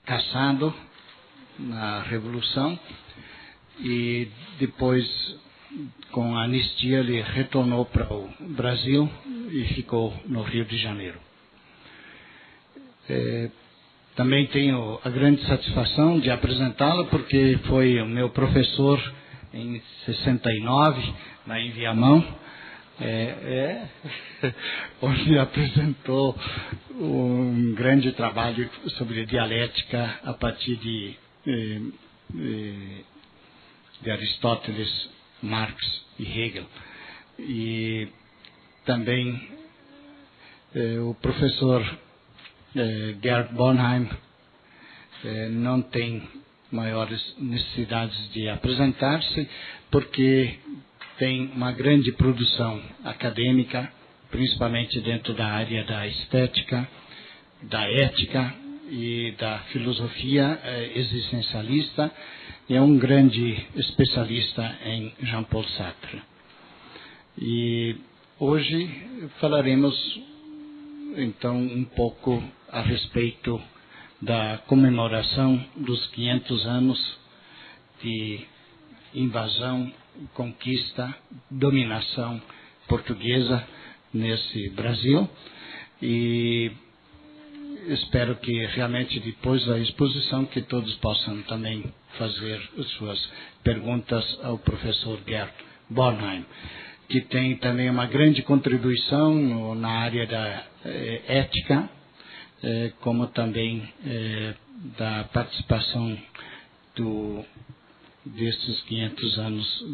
caçado na Revolução e depois, com a anistia, ele retornou para o Brasil e ficou no Rio de Janeiro. Também tenho a grande satisfação de apresentá-lo, porque foi o meu professor em 69, na Viamão, onde apresentou um grande trabalho sobre dialética a partir de Aristóteles, Marx e Hegel. E também o professor Gerd Bornheim não tem maiores necessidades de apresentar-se, porque tem uma grande produção acadêmica, principalmente dentro da área da estética, da ética e da filosofia existencialista, e é um grande especialista em Jean-Paul Sartre. E hoje falaremos então um pouco a respeito da comemoração dos 500 anos de invasão, conquista, dominação portuguesa nesse Brasil, e espero que realmente depois da exposição que todos possam também fazer as suas perguntas ao professor Gerd Bornheim, que tem também uma grande contribuição na área da ética, como também da participação desses 500 anos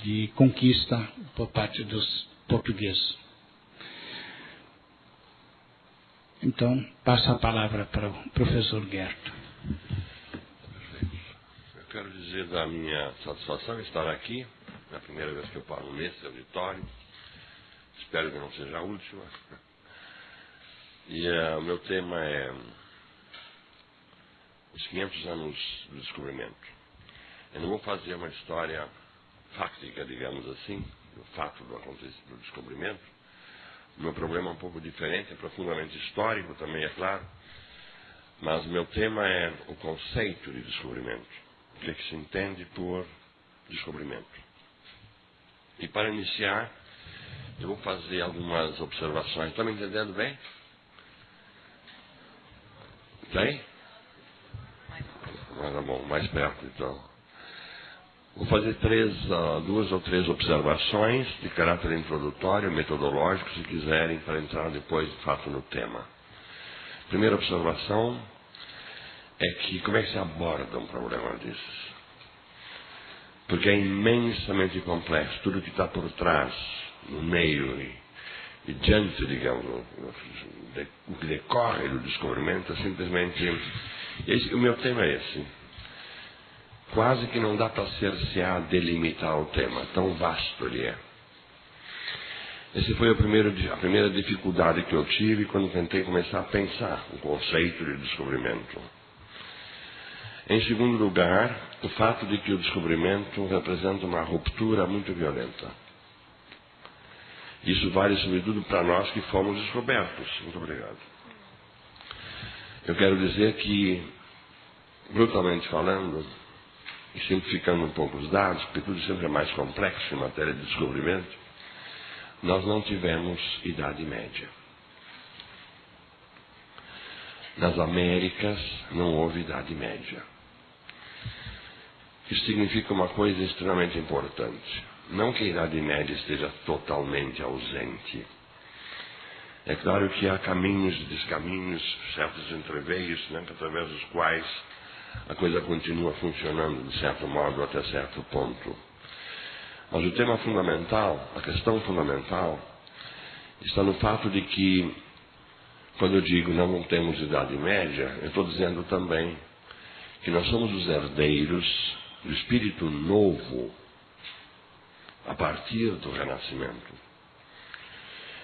de conquista por parte dos portugueses. Então, passo a palavra para o professor Gerd. Eu quero dizer da minha satisfação em estar aqui. É a primeira vez que eu falo nesse auditório. Espero que não seja a última. E o meu tema é os 500 anos do descobrimento. Eu não vou fazer uma história fáctica, digamos assim, do fato do descobrimento. O meu problema é um pouco diferente, é profundamente histórico também, é claro. Mas o meu tema é o conceito de descobrimento. O que é que se entende por descobrimento. E para iniciar, eu vou fazer algumas observações. Estão me entendendo bem? Tem? Tá bom, mais perto então. Vou fazer duas ou três observações de caráter introdutório, metodológico, se quiserem, para entrar depois de fato no tema. Primeira observação é que como é que se aborda um problema desses? Porque é imensamente complexo. Tudo que está por trás, no meio e diante, digamos, o que decorre do descobrimento é simplesmente... o meu tema é esse. Quase que não dá para cercear, delimitar o tema, tão vasto ele é. Essa foi a primeira dificuldade que eu tive quando tentei começar a pensar o conceito de descobrimento. Em segundo lugar, o fato de que o descobrimento representa uma ruptura muito violenta. Isso vale sobretudo para nós que fomos descobertos. Muito obrigado. Eu quero dizer que, brutalmente falando, e simplificando um pouco os dados, porque tudo sempre é mais complexo em matéria de descobrimento, nós não tivemos Idade Média. Nas Américas não houve Idade Média. Isso significa uma coisa extremamente importante. Não que a Idade Média esteja totalmente ausente. É claro que há caminhos e descaminhos, certos entreveios, através dos quais a coisa continua funcionando de certo modo até certo ponto. Mas o tema fundamental, a questão fundamental, está no fato de que, quando eu digo não temos Idade Média, eu estou dizendo também que nós somos os herdeiros do espírito novo a partir do Renascimento.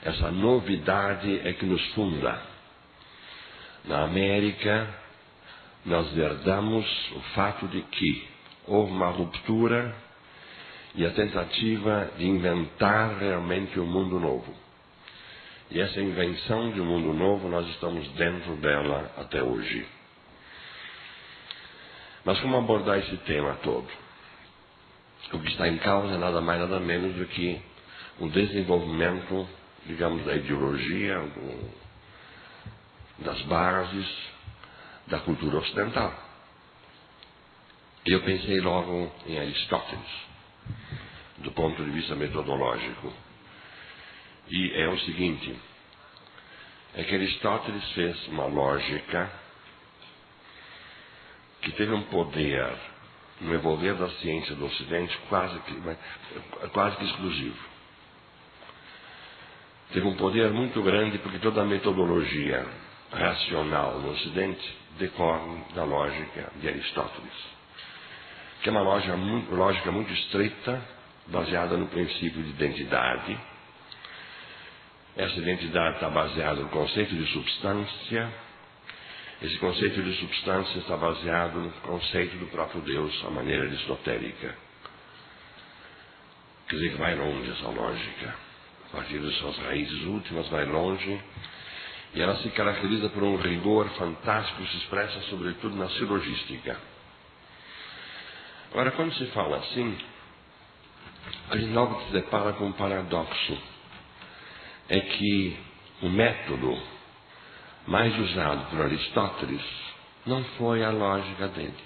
Essa novidade é que nos funda. Na América, nós herdamos o fato de que houve uma ruptura e a tentativa de inventar realmente um mundo novo. E essa invenção de um mundo novo, nós estamos dentro dela até hoje. Mas como abordar esse tema todo? O que está em causa é nada mais, nada menos do que o desenvolvimento, digamos, da ideologia, das bases da cultura ocidental. E eu pensei logo em Aristóteles, do ponto de vista metodológico. E é o seguinte, é que Aristóteles fez uma lógica que teve um poder no envolver da ciência do Ocidente quase que exclusivo. Teve um poder muito grande porque toda a metodologia racional no Ocidente decorre da lógica de Aristóteles, que é uma lógica muito estreita, baseada no princípio de identidade. Essa identidade está baseada no conceito de substância. Esse conceito de substância está baseado no conceito do próprio Deus, a maneira aristotélica. Quer dizer que vai longe essa lógica. A partir das suas raízes últimas, vai longe. E ela se caracteriza por um rigor fantástico que se expressa sobretudo na silogística. Agora, quando se fala assim, a gente logo se depara com um paradoxo. É que o método mais usado por Aristóteles não foi a lógica dele.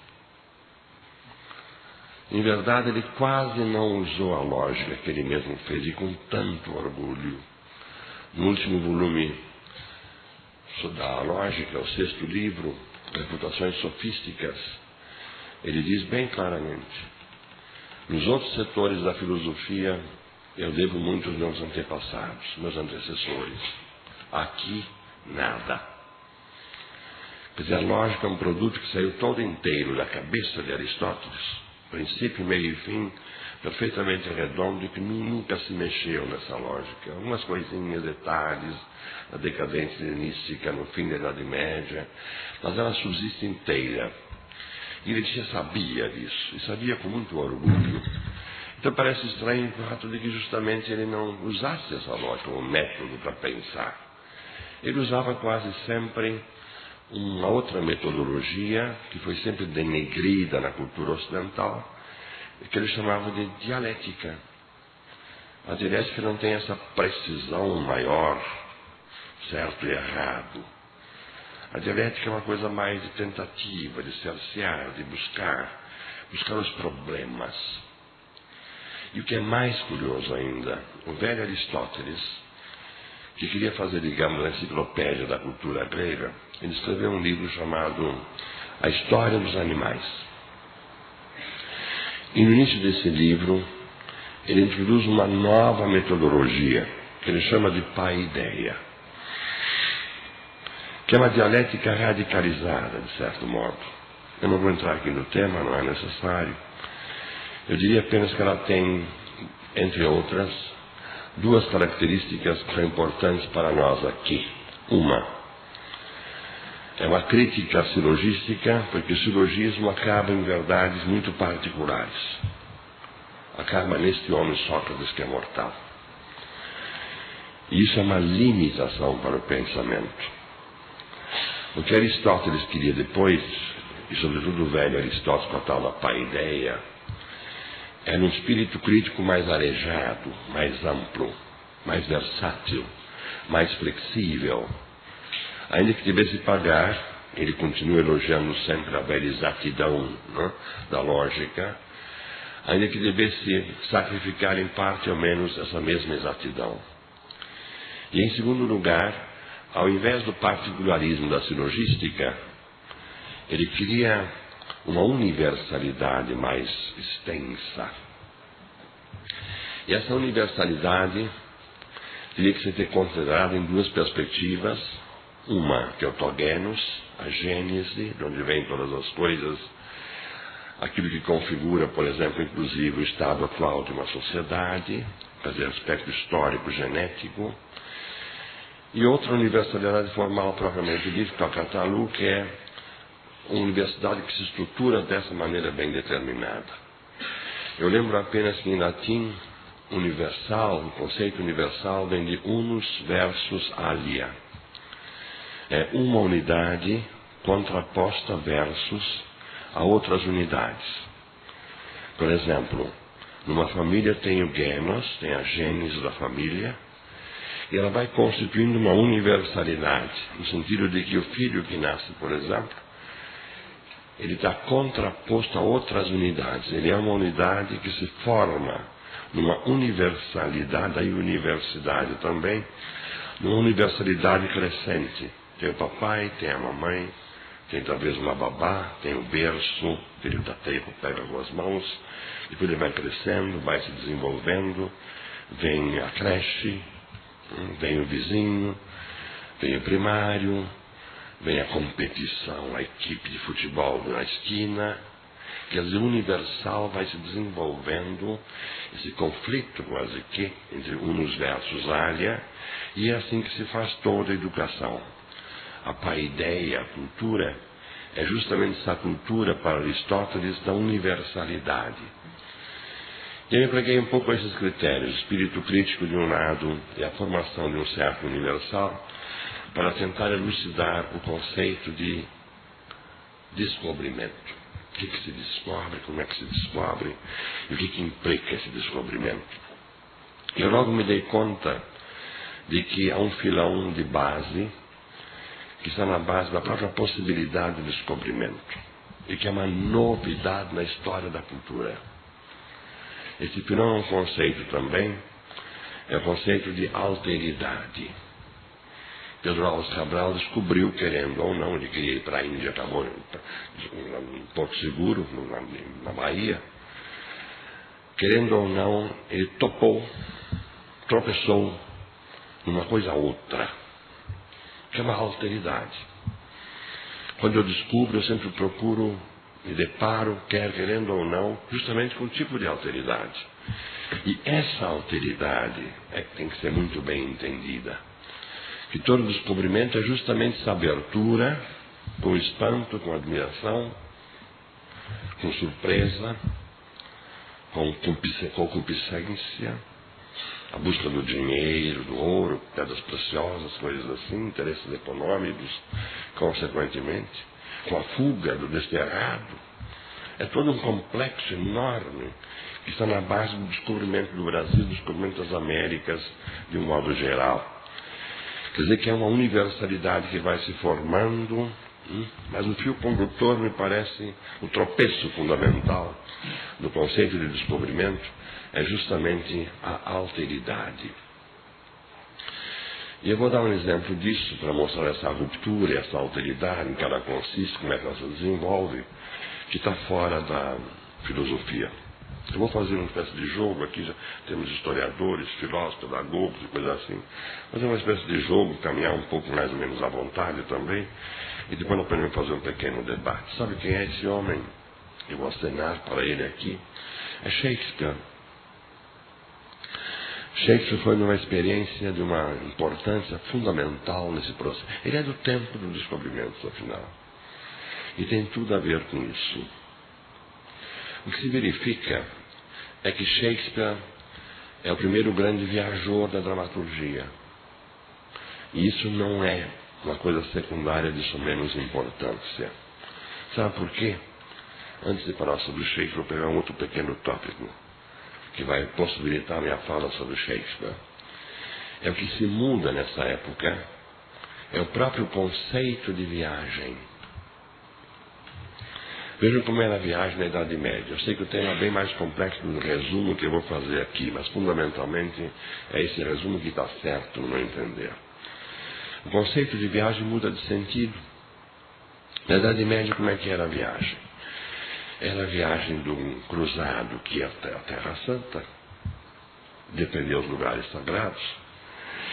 Em verdade, ele quase não usou a lógica que ele mesmo fez, e com tanto orgulho. No último volume da lógica, o 6º livro, Refutações Sofísticas, ele diz bem claramente: nos outros setores da filosofia, eu devo muito aos meus antepassados, meus antecessores. Aqui, nada. Quer dizer, a lógica é um produto que saiu todo inteiro da cabeça de Aristóteles, princípio, meio e fim, perfeitamente redondo, e que nunca se mexeu nessa lógica. Algumas coisinhas, detalhes, a decadência helenística no fim da Idade Média, mas ela subsiste inteira. E ele já sabia disso, e sabia com muito orgulho. Então parece estranho o fato de que justamente ele não usasse essa lógica, um método para pensar. Ele usava quase sempre uma outra metodologia, que foi sempre denegrida na cultura ocidental, que ele chamava de dialética. A dialética não tem essa precisão maior, certo e errado. A dialética é uma coisa mais de tentativa, de cercear, de buscar os problemas. E o que é mais curioso ainda, o velho Aristóteles, que queria fazer, digamos, a enciclopédia da cultura grega, ele escreveu um livro chamado A História dos Animais. E no início desse livro, ele introduz uma nova metodologia, que ele chama de paideia, que é uma dialética radicalizada, de certo modo. Eu não vou entrar aqui no tema, não é necessário. Eu diria apenas que ela tem, entre outras, duas características que são importantes para nós aqui. Uma é uma crítica silogística, porque o silogismo acaba em verdades muito particulares. Acaba neste homem Sócrates que é mortal. E isso é uma limitação para o pensamento. O que Aristóteles queria depois, e sobretudo o velho Aristóteles com a tal da paideia, era um espírito crítico mais arejado, mais amplo, mais versátil, mais flexível. Ainda que tivesse que pagar, ele continua elogiando sempre a velha exatidão, né, da lógica, ainda que devesse sacrificar em parte ao menos essa mesma exatidão. E em segundo lugar, ao invés do particularismo da silogística, ele queria uma universalidade mais extensa. E essa universalidade teria que ser considerada em duas perspectivas. Uma, que é o togenos, a gênese, de onde vêm todas as coisas, aquilo que configura, por exemplo, inclusive o estado atual de uma sociedade, quer dizer, aspecto histórico, genético. E outra universalidade formal propriamente dita, que é o Catalu, que é uma universidade que se estrutura dessa maneira bem determinada. Eu lembro apenas que em latim universal, o conceito universal vem de unus versus alia. É uma unidade contraposta versus a outras unidades. Por exemplo, numa família tem o genos, tem a gênese da família, e ela vai constituindo uma universalidade, no sentido de que o filho que nasce, por exemplo, ele está contraposto a outras unidades. Ele é uma unidade que se forma numa universalidade, daí universidade também, numa universalidade crescente. Tem o papai, tem a mamãe, tem talvez uma babá, tem o berço, o filho da teia pega com as mãos, depois ele vai crescendo, vai se desenvolvendo, vem a creche, vem o vizinho, vem o primário, vem a competição, a equipe de futebol na esquina. Quer dizer, o universal vai se desenvolvendo, esse conflito quase que entre unus versus alia, e é assim que se faz toda a educação. A paideia, a cultura, é justamente essa cultura para Aristóteles da universalidade. E eu empreguei um pouco esses critérios, o espírito crítico de um lado e a formação de um certo universal, para tentar elucidar o conceito de descobrimento. O que se descobre, como é que se descobre, e o que implica esse descobrimento. Eu logo me dei conta de que há um filão de base, que está na base da própria possibilidade de descobrimento, e que é uma novidade na história da cultura. Esse filão é um conceito também, é o conceito de alteridade. Pedro Álvares Cabral descobriu, querendo ou não, ele queria ir para a Índia, acabou em Porto Seguro, na Bahia. Querendo ou não, ele tropeçou numa coisa outra, que é uma alteridade. Quando eu descubro, eu sempre procuro, me deparo, querendo ou não, justamente com um tipo de alteridade. E essa alteridade é que tem que ser muito bem entendida. Que todo descobrimento é justamente essa abertura, com espanto, com admiração, com surpresa, com concupiscência, a busca do dinheiro, do ouro, pedras preciosas, coisas assim, interesses econômicos, consequentemente, com a fuga do desterrado. É todo um complexo enorme que está na base do descobrimento do Brasil, do descobrimento das Américas, de um modo geral. Quer dizer que é uma universalidade que vai se formando, mas o fio condutor me parece o tropeço fundamental do conceito de descobrimento é justamente a alteridade. E eu vou dar um exemplo disso para mostrar essa ruptura, essa alteridade, em que ela consiste, como é que ela se desenvolve, que está fora da filosofia. Eu vou fazer uma espécie de jogo aqui, já temos historiadores, filósofos, pedagogos e coisas assim. Fazer uma espécie de jogo, caminhar um pouco mais ou menos à vontade também, e depois nós podemos fazer um pequeno debate. Sabe quem é esse homem? Eu vou acenar para ele aqui. É Shakespeare. Shakespeare foi numa experiência de uma importância fundamental nesse processo. Ele é do tempo do descobrimento, afinal. E tem tudo a ver com isso. O que se verifica é que Shakespeare é o primeiro grande viajor da dramaturgia. E isso não é uma coisa secundária de menos importância. Sabe por quê? Antes de falar sobre Shakespeare, vou pegar um outro pequeno tópico que vai possibilitar a minha fala sobre Shakespeare. É o que se muda nessa época, é o próprio conceito de viagem. Vejam como era a viagem na Idade Média. Eu sei que o tema é bem mais complexo do resumo que eu vou fazer aqui, mas fundamentalmente é esse resumo que está certo no meu entender. O conceito de viagem muda de sentido. Na Idade Média, como é que era a viagem? Era a viagem de um cruzado que ia até a Terra Santa, defender os lugares sagrados,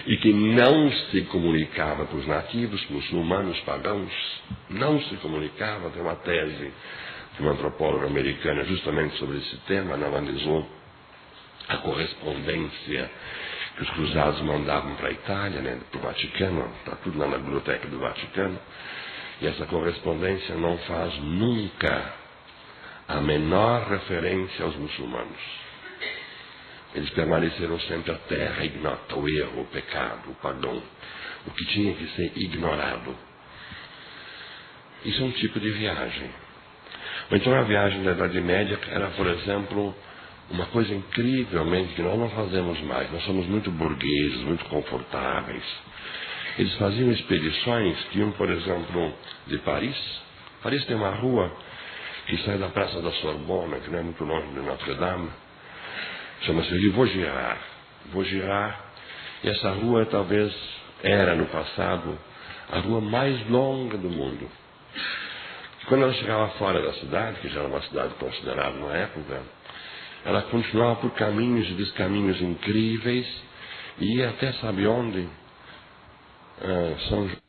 e que não se comunicava com os nativos, muçulmanos, pagãos, não se comunicava. Tem uma tese de uma antropóloga americana justamente sobre esse tema, ela analisou a correspondência que os cruzados mandavam para a Itália, para o Vaticano, está tudo lá na biblioteca do Vaticano, e essa correspondência não faz nunca a menor referência aos muçulmanos. Eles permaneceram sempre à terra, ignota, o erro, o pecado, o pagão, o que tinha que ser ignorado. Isso é um tipo de viagem. Ou então a viagem da Idade Média era, por exemplo, uma coisa incrivelmente que nós não fazemos mais. Nós somos muito burgueses, muito confortáveis. Eles faziam expedições que iam, por exemplo, de Paris. Paris tem uma rua que sai da Praça da Sorbonne, que não é muito longe de Notre-Dame. Chama-se Rue Vaugirard. Vaugirard. E essa rua talvez era, no passado, a rua mais longa do mundo. Quando ela chegava fora da cidade, que já era uma cidade considerada na época, ela continuava por caminhos e descaminhos incríveis e ia até, sabe onde? São João.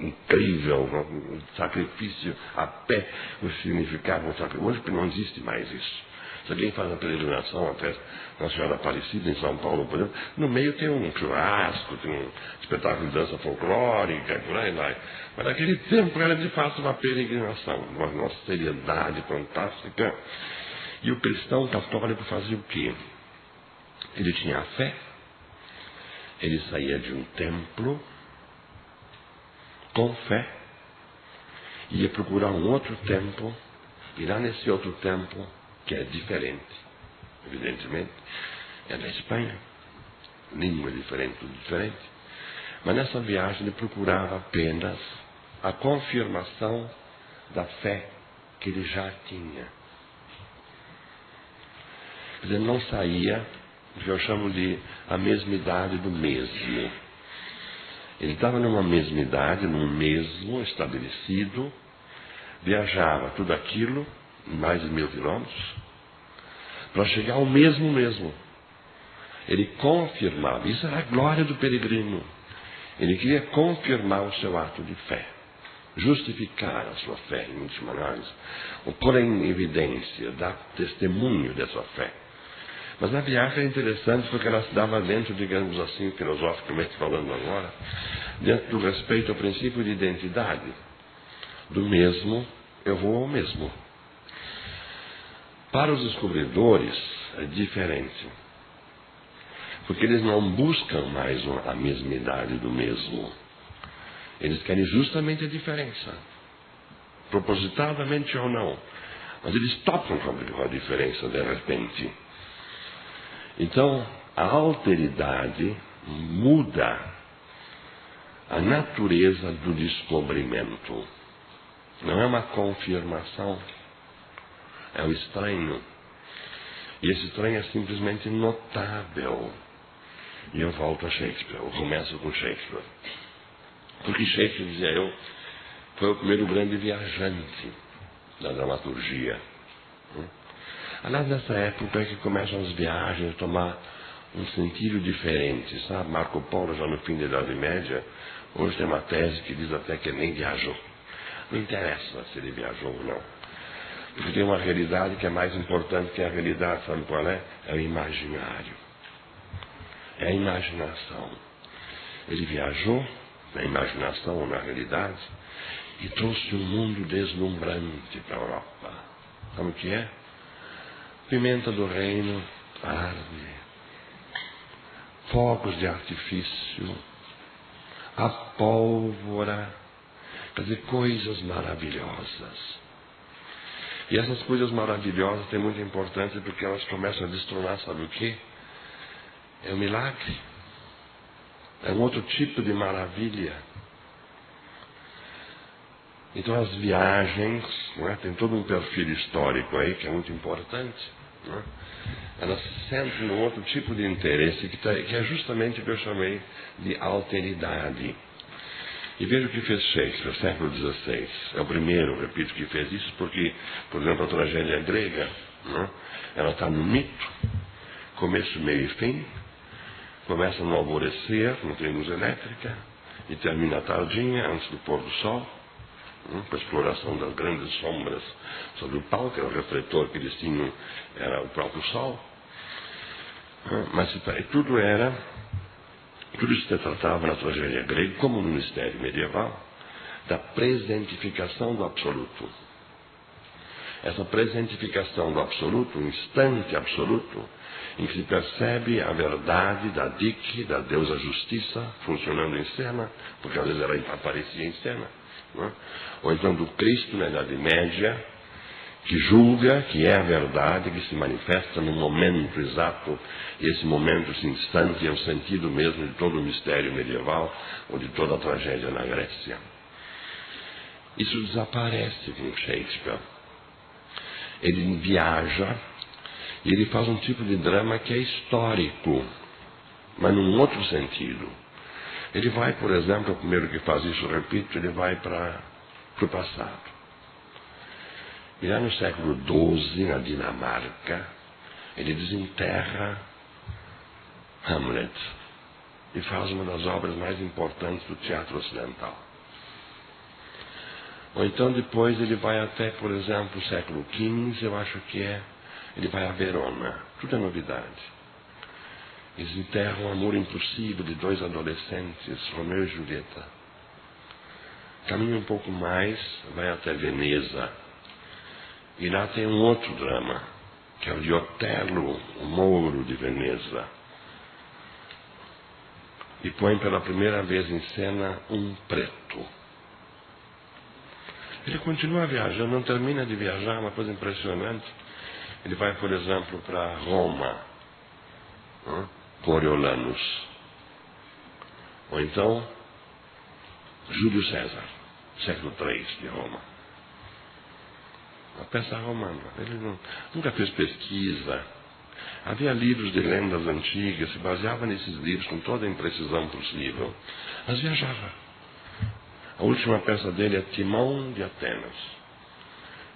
Incrível, um sacrifício a pé, o significado do sacrifício. Hoje não existe mais isso. Se alguém faz a peregrinação até Nossa Senhora Aparecida em São Paulo, por exemplo, no meio tem um churrasco, tem um espetáculo de dança folclórica, por aí vai. Mas naquele tempo era de fato uma peregrinação, uma seriedade fantástica. E o cristão católico fazia o quê? Ele tinha a fé, ele saía de um templo com fé, ia procurar um outro templo, e lá nesse outro templo, que é diferente, evidentemente, é da Espanha, língua diferente, tudo diferente, mas nessa viagem ele procurava apenas a confirmação da fé que ele já tinha. Quer dizer, não saía o que eu chamo de a mesmidade do mesmo. Ele estava numa mesmidade, num mesmo estabelecido, viajava tudo aquilo, mais de 1000 quilômetros, para chegar ao mesmo. Ele confirmava, isso era a glória do peregrino. Ele queria confirmar o seu ato de fé, justificar a sua fé, em última análise, ou pôr em evidência, dar testemunho dessa fé. Mas a viagem é interessante porque ela se dava dentro, digamos assim, filosoficamente falando agora, dentro do respeito ao princípio de identidade. Do mesmo, eu vou ao mesmo. Para os descobridores é diferente, porque eles não buscam mais a mesmidade do mesmo. Eles querem justamente a diferença, propositadamente ou não. Mas eles topam com a diferença de repente. Então, a alteridade muda a natureza do descobrimento. Não é uma confirmação, é o estranho. E esse estranho é simplesmente notável. E eu volto a Shakespeare, eu começo com Shakespeare. Porque Shakespeare, dizia eu, foi o primeiro grande viajante da dramaturgia. Aliás, nessa época é que começam as viagens a tomar um sentido diferente, sabe? Marco Polo, já no fim da Idade Média, hoje tem uma tese que diz até que ele nem viajou. Não interessa se ele viajou ou não. Porque tem uma realidade que é mais importante que a realidade, sabe qual é? É o imaginário. É a imaginação. Ele viajou na imaginação ou na realidade e trouxe um mundo deslumbrante para a Europa. Sabe o que é? Pimenta do reino arde, fogos de artifício, a pólvora, quer dizer, coisas maravilhosas. E essas coisas maravilhosas têm muita importância porque elas começam a destronar, sabe o quê? É um milagre. É um outro tipo de maravilha. Então as viagens, não é? Tem todo um perfil histórico aí que é muito importante. Não é? Elas se centram num outro tipo de interesse que é justamente o que eu chamei de alteridade. E veja o que fez Shakespeare, século XVI. É o primeiro, repito, que fez isso, porque, por exemplo, a tragédia grega, não é? Ela está no mito, começo, meio e fim, começa no alvorecer, não tem luz elétrica, e termina à tardinha, antes do pôr do sol, com a exploração das grandes sombras sobre o palco, era o refletor que eles tinham, era o próprio sol. Mas tudo isso se tratava na tragédia grega, como no mistério medieval, da presentificação do absoluto. essa presentificação do absoluto, um instante absoluto, em que se percebe a verdade da Dike, da deusa justiça, funcionando em cena, porque às vezes ela aparecia em cena, não é? Ou então do Cristo na Idade Média, que julga que é a verdade, que se manifesta no momento exato, e esse momento, esse instante, é o sentido mesmo de todo o mistério medieval, ou de toda a tragédia na Grécia. Isso desaparece com Shakespeare. Ele viaja, e ele faz um tipo de drama que é histórico, mas num outro sentido. Ele vai, por exemplo, o primeiro que faz isso, repito, ele vai para o passado. E lá no século XII, na Dinamarca, ele desenterra Hamlet e faz uma das obras mais importantes do teatro ocidental. Ou então depois ele vai até, por exemplo, o século XV, eu acho que é, ele vai a Verona. Tudo é novidade. Eles enterram um amor impossível de dois adolescentes, Romeu e Julieta. Caminha um pouco mais, vai até Veneza. E lá tem um outro drama, que é o de Otelo, o Mouro de Veneza. E põe pela primeira vez em cena um preto. Ele continua viajando, não termina de viajar, uma coisa impressionante. Ele vai, por exemplo, para Roma, Coriolanus. Ou então, Júlio César, século III de Roma. Uma peça romana. Ele nunca fez pesquisa. Havia livros de lendas antigas, se baseava nesses livros com toda a imprecisão possível. Mas viajava. A última peça dele é Timão de Atenas.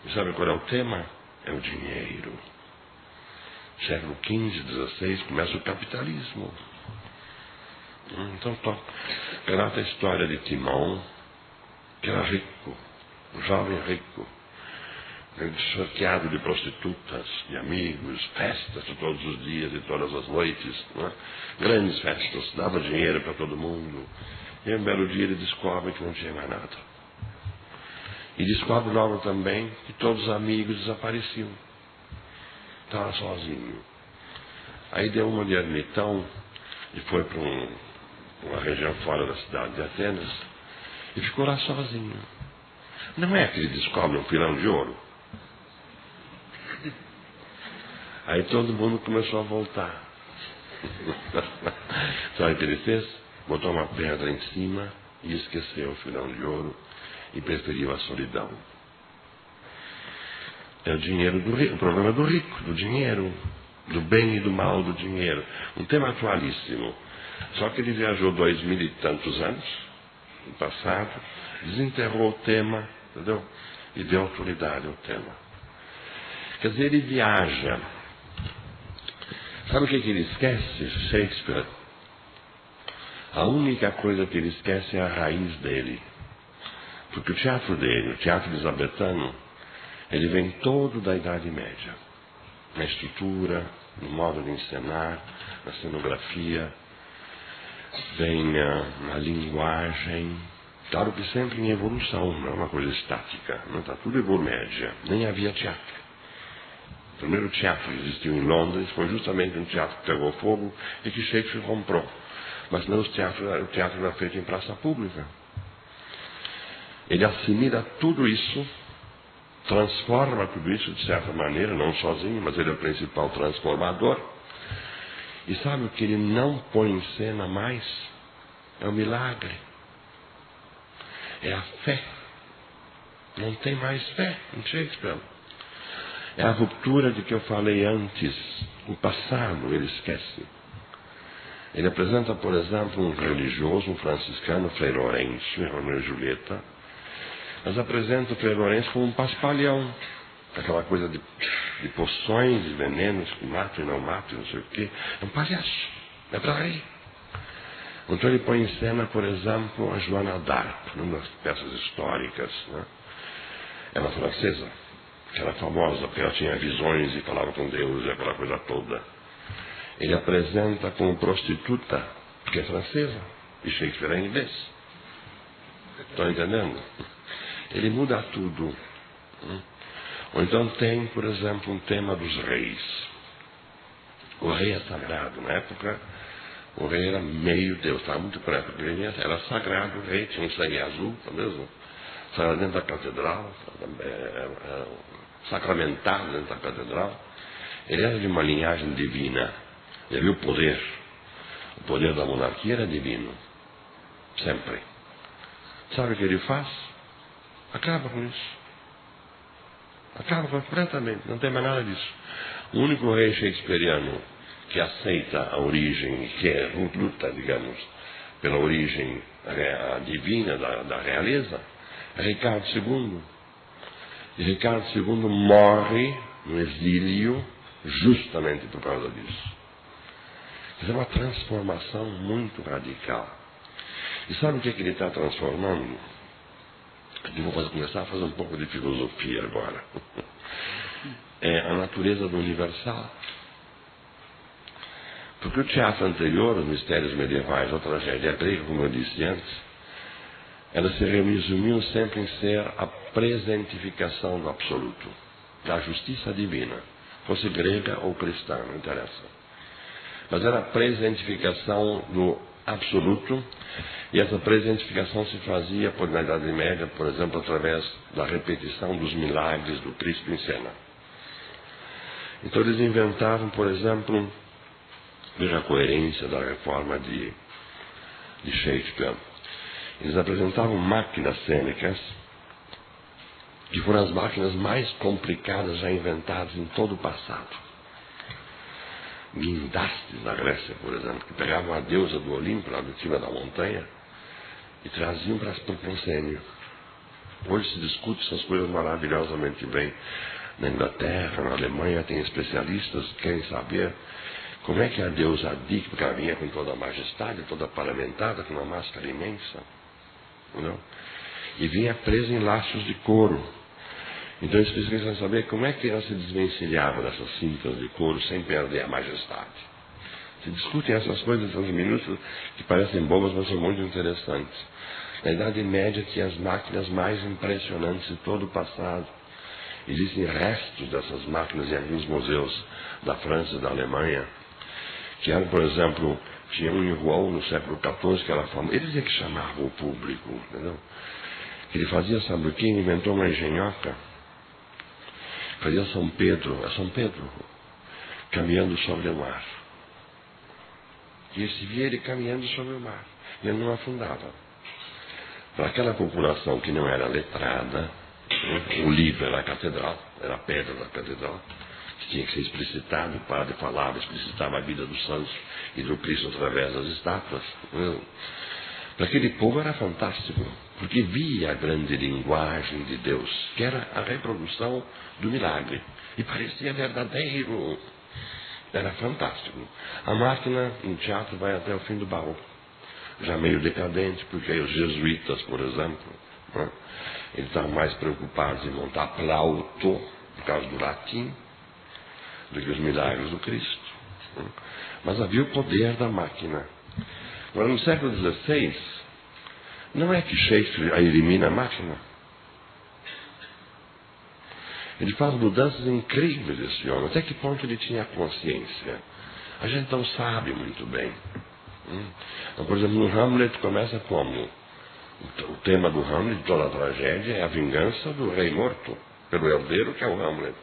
E sabe qual é o tema? É o dinheiro. Século XV, XVI, começa o capitalismo. Então, relata a história de Timão, que era rico, um jovem rico, cercado de prostitutas, de amigos, festas de todos os dias e todas as noites, não é? Grandes festas, dava dinheiro para todo mundo. E um belo dia ele descobre que não tinha mais nada. E descobre logo também que todos os amigos desapareciam. Estava sozinho. Aí deu uma de ermitão e foi para uma região fora da cidade de Atenas e ficou lá sozinho. Não é que ele descobre um filão de ouro? Aí todo mundo começou a voltar. Sabe o que ele fez? Botou uma pedra em cima e esqueceu o filão de ouro e preferiu a solidão. É o dinheiro do rico, o problema do rico, do dinheiro, do bem e do mal do dinheiro. Um tema atualíssimo. Só que ele viajou 2000 e tantos anos no passado, desenterrou o tema, entendeu? E deu autoridade ao tema. Quer dizer, ele viaja. Sabe o que ele esquece, Shakespeare? A única coisa que ele esquece é a raiz dele. Porque o teatro dele, o teatro elizabetano, ele vem todo da Idade Média. Na estrutura, no modo de encenar, na cenografia, vem na linguagem. Claro que sempre em evolução, não é uma coisa estática. Não está tudo evoluindo. Média. Nem havia teatro. O primeiro teatro que existiu em Londres foi justamente um teatro que pegou fogo e que Shakespeare comprou. Mas não o teatro era feito em praça pública. Ele assimila tudo isso, transforma tudo isso de certa maneira, não sozinho, mas ele é o principal transformador. E sabe o que ele não põe em cena mais? É o milagre. É a fé. Não tem mais fé em Shakespeare. É a ruptura de que eu falei antes. O passado ele esquece. Ele apresenta, por exemplo, um religioso, um franciscano, Frei Lourenço, em Romeu e Julieta. Mas apresenta o Frei Lourenço como um paspalhão. Aquela coisa de poções, de venenos que matam e não matam, não sei o quê. É um palhaço. É para aí. Então ele põe em cena, por exemplo, a Joana d'Arc, numa das peças históricas. Né? Ela é francesa, que era famosa, porque ela tinha visões e falava com Deus e aquela coisa toda. Ele apresenta como prostituta, porque é francesa, e Shakespeare é inglês. Estão entendendo? Ele muda tudo. Ou então tem, por exemplo, um tema dos reis. O rei é sagrado. Na época, o rei era meio Deus, estava muito perto. Ele era sagrado, o rei tinha um sangue azul, não é mesmo? Estava dentro da catedral, sacramentado dentro da catedral. Ele era de uma linhagem divina. Ele viu o poder. O poder da monarquia era divino. Sempre. Sabe o que ele faz? Acaba com isso. Acaba completamente. Não tem mais nada disso. O único rei shakespeariano que aceita a origem, que luta, digamos, pela origem divina da realeza, é Ricardo II. E Ricardo II morre no exílio justamente por causa disso. Isso é uma transformação muito radical. E sabe o que ele está transformando? Eu vou começar a fazer um pouco de filosofia agora. É a natureza do universal. Porque o teatro anterior, os mistérios medievais, a tragédia grega, como eu disse antes, elas se resumiam sempre em ser a presentificação do absoluto, da justiça divina, fosse grega ou cristã, não interessa. Mas era a presentificação do absoluto, e essa presentificação se fazia, na Idade Média, por exemplo, através da repetição dos milagres do Cristo em cena. Então eles inventavam, por exemplo, veja a coerência da reforma de Shakespeare. Eles apresentavam máquinas cênicas, que foram as máquinas mais complicadas já inventadas em todo o passado. Guindastes, na Grécia, por exemplo, que pegavam a deusa do Olimpo, lá de cima da montanha, e traziam para o proscênio. Hoje se discute essas coisas maravilhosamente bem. Na Inglaterra, na Alemanha, tem especialistas que querem saber como é que a deusa Dike, porque ela vinha com toda a majestade, toda parlamentada, com uma máscara imensa, não? E vinha presa em laços de couro. Então os especialistas querem saber como é que ela se desvencilhava dessas cintas de couro sem perder a majestade. Se discutem essas coisas, essas minúcias que parecem bobas, mas são muito interessantes. Na Idade Média tinha as máquinas mais impressionantes de todo o passado. Existem restos dessas máquinas em alguns museus da França e da Alemanha, que eram, por exemplo, tinha um em Rouen no século XIV, que era famoso. Eles é que chamavam o público, entendeu? Que ele fazia, sabe o que? Ele inventou uma engenhoca. Fazia São Pedro, caminhando sobre o mar. E se via ele caminhando sobre o mar. E ele não afundava. Para aquela população que não era letrada, o livro era a catedral, era a pedra da catedral, que tinha que ser explicitado, o padre falava, explicitava a vida dos santos e do Cristo através das estátuas. Para aquele povo era fantástico, porque via a grande linguagem de Deus, que era a reprodução do milagre, e parecia verdadeiro. Era fantástico. A máquina no teatro vai até o fim do barroco, já meio decadente, porque aí os jesuítas, por exemplo, né, eles estavam mais preocupados em montar Plauto, por causa do latim, do que os milagres do Cristo. Mas havia o poder da máquina. Agora, no século XVI, não é que Shakespeare elimina a máquina. Ele faz mudanças incríveis, esse homem. Até que ponto ele tinha consciência? A gente não sabe muito bem. Então, por exemplo, no Hamlet começa como? O tema do Hamlet, de toda a tragédia, é a vingança do rei morto, pelo herdeiro que é o Hamlet.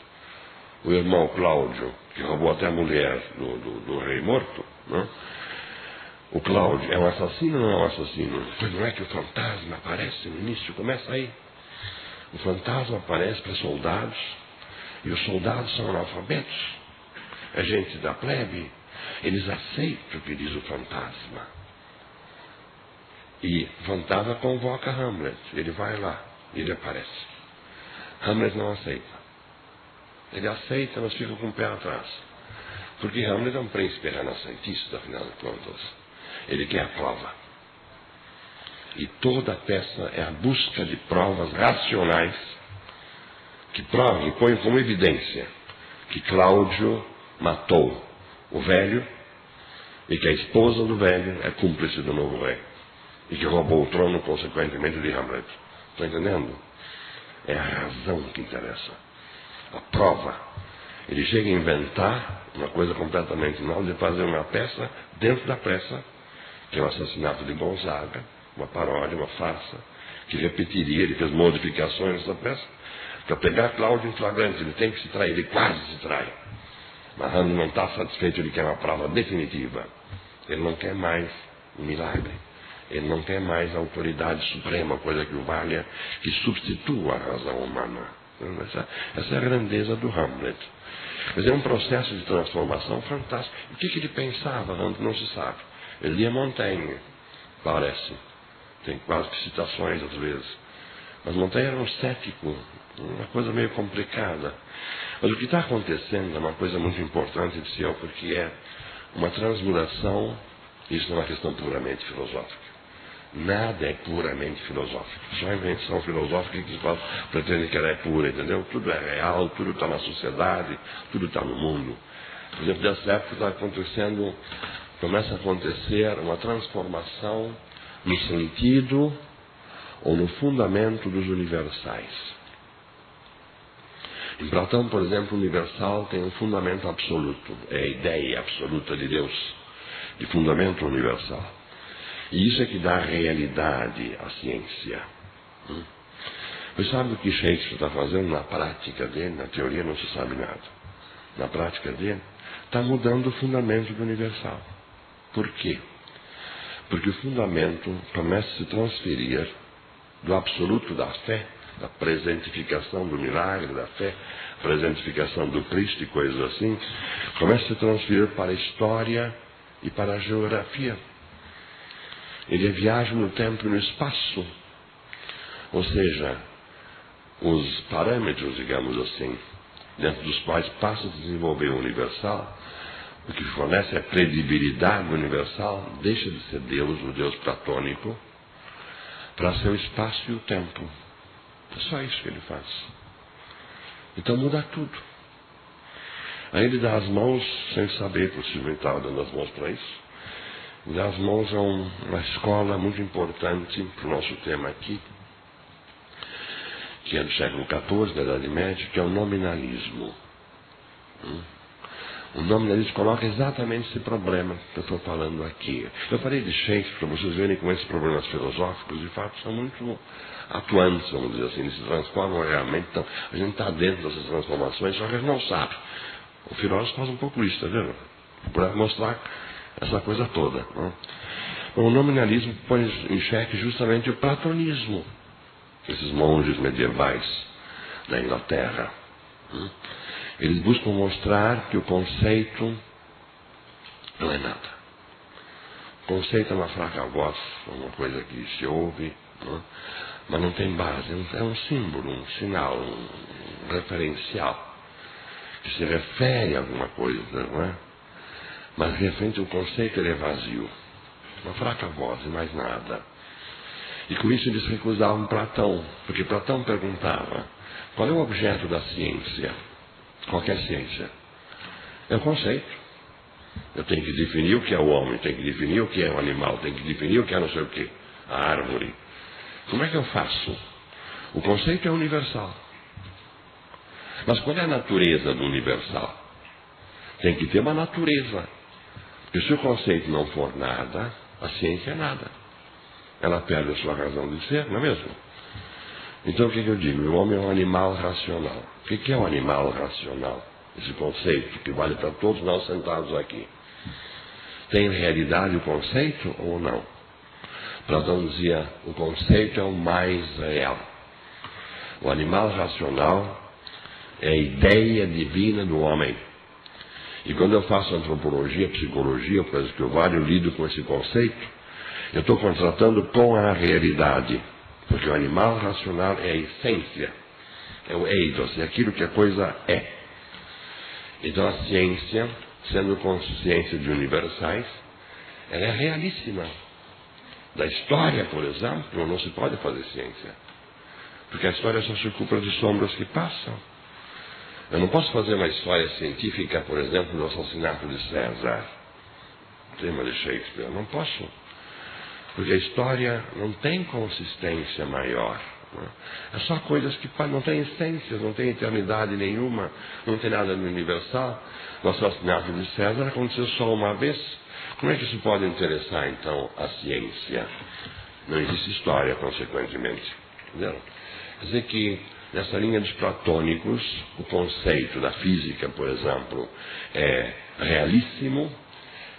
O irmão Cláudio, que roubou até a mulher do rei morto, né? O Cláudio é um assassino ou não é um assassino? Pois não é que o fantasma aparece no início, começa aí. O fantasma aparece para soldados, e os soldados são analfabetos, é gente da plebe, eles aceitam o que diz o fantasma. E o fantasma convoca Hamlet, ele vai lá, ele aparece. Hamlet não aceita. Ele aceita, mas fica com o pé atrás. Porque Hamlet é um príncipe renascentista, afinal de contas. Ele quer a prova. E toda a peça é a busca de provas racionais que provem, que põem como evidência que Cláudio matou o velho e que a esposa do velho é cúmplice do novo rei e que roubou o trono, consequentemente, de Hamlet. Estão entendendo? É a razão que interessa. a prova. Ele chega a inventar uma coisa completamente nova, de fazer uma peça dentro da peça, que é o assassinato de Gonzaga, uma paródia, uma farsa, que repetiria, ele fez modificações nessa peça, para pegar Cláudio em flagrante. Ele tem que se trair, ele quase se trai. Mas Hamlet não está satisfeito, ele quer uma prova definitiva. Ele não quer mais um milagre. Ele não quer mais a autoridade suprema, coisa que o valha, que substitua a razão humana. Essa é a grandeza do Hamlet. Mas é um processo de transformação fantástico. O que ele pensava, Hamlet, não se sabe. Ele lia Montaigne, parece. Tem quase que citações às vezes. Mas Montaigne era um cético, uma coisa meio complicada. Mas o que está acontecendo é uma coisa muito importante de Ciel, porque é uma transmutação. Isso não é uma questão puramente filosófica. Nada é puramente filosófico. Só a invenção filosófica que se pretende que ela é pura, entendeu? Tudo é real, tudo está na sociedade, tudo está no mundo. Por exemplo, dessa época está acontecendo, começa a acontecer uma transformação no sentido ou no fundamento dos universais. Em Platão, por exemplo, o universal tem um fundamento absoluto, é a ideia absoluta de Deus, de fundamento universal. E isso é que dá realidade à ciência. Você sabe o que Shakespeare está fazendo na prática dele? Na teoria não se sabe nada. Na prática dele, está mudando o fundamento do universal. Por quê? Porque o fundamento começa a se transferir do absoluto da fé, da presentificação do milagre, da fé, presentificação do Cristo e coisas assim, começa a se transferir para a história e para a geografia. Ele viaja no tempo e no espaço. Ou seja, os parâmetros, digamos assim, dentro dos quais passa a desenvolver o universal, o que fornece a credibilidade universal, deixa de ser Deus, o Deus platônico, para ser o espaço e o tempo. É só isso que ele faz. Então muda tudo. Aí ele dá as mãos, sem saber, possivelmente estava dando as mãos para isso, ele dá as mãos a uma escola muito importante para o nosso tema aqui, que é do século XIV, da Idade Média, que é o nominalismo. O nominalismo coloca exatamente esse problema que eu estou falando aqui. Eu falei de Shakespeare, para vocês verem como esses problemas filosóficos, de fato, são muito atuantes, vamos dizer assim, eles se transformam realmente. Então, a gente está dentro dessas transformações, só que a gente não sabe. O filósofo faz um pouco isso, está vendo? Para mostrar essa coisa toda. Não? O nominalismo põe em xeque justamente o platonismo, esses monges medievais da Inglaterra. Eles buscam mostrar que o conceito não é nada. O conceito é uma fraca voz, uma coisa que se ouve, não é? Mas não tem base. É um símbolo, um sinal, um referencial, que se refere a alguma coisa, não é? Mas, de repente, o conceito ele é vazio. Uma fraca voz e mais nada. E com isso eles recusavam Platão, porque Platão perguntava: qual é o objeto da ciência? Qualquer ciência. É o conceito. Eu tenho que definir o que é o homem, tenho que definir o que é o animal, tenho que definir o que é não sei o que, a árvore. Como é que eu faço? O conceito é universal. Mas qual é a natureza do universal? Tem que ter uma natureza. Porque se o conceito não for nada, a ciência é nada. Ela perde a sua razão de ser, não é mesmo? Então o que eu digo? O homem é um animal racional. O que é um animal racional? Esse conceito que vale para todos nós sentados aqui. Tem realidade o conceito ou não? Platão dizia, o conceito é o mais real. O animal racional é a ideia divina do homem. E quando eu faço antropologia, psicologia, coisas que eu valho, eu lido com esse conceito, eu estou contratando com a realidade. Porque o animal racional é a essência, é o eidos, é aquilo que a coisa é. Então a ciência, sendo consciência de universais, ela é realíssima. Da história, por exemplo, não se pode fazer ciência. Porque a história só se ocupa de sombras que passam. Eu não posso fazer uma história científica, por exemplo, do assassinato de César, tema de Shakespeare. Eu não posso. Porque a história não tem consistência maior. É só coisas que não têm essências, não têm eternidade nenhuma, não tem nada no universal. O assassinato de César aconteceu só uma vez. Como é que isso pode interessar, então, a ciência? Não existe história, consequentemente. Entendeu? Quer dizer que, nessa linha dos platônicos, o conceito da física, por exemplo, é realíssimo,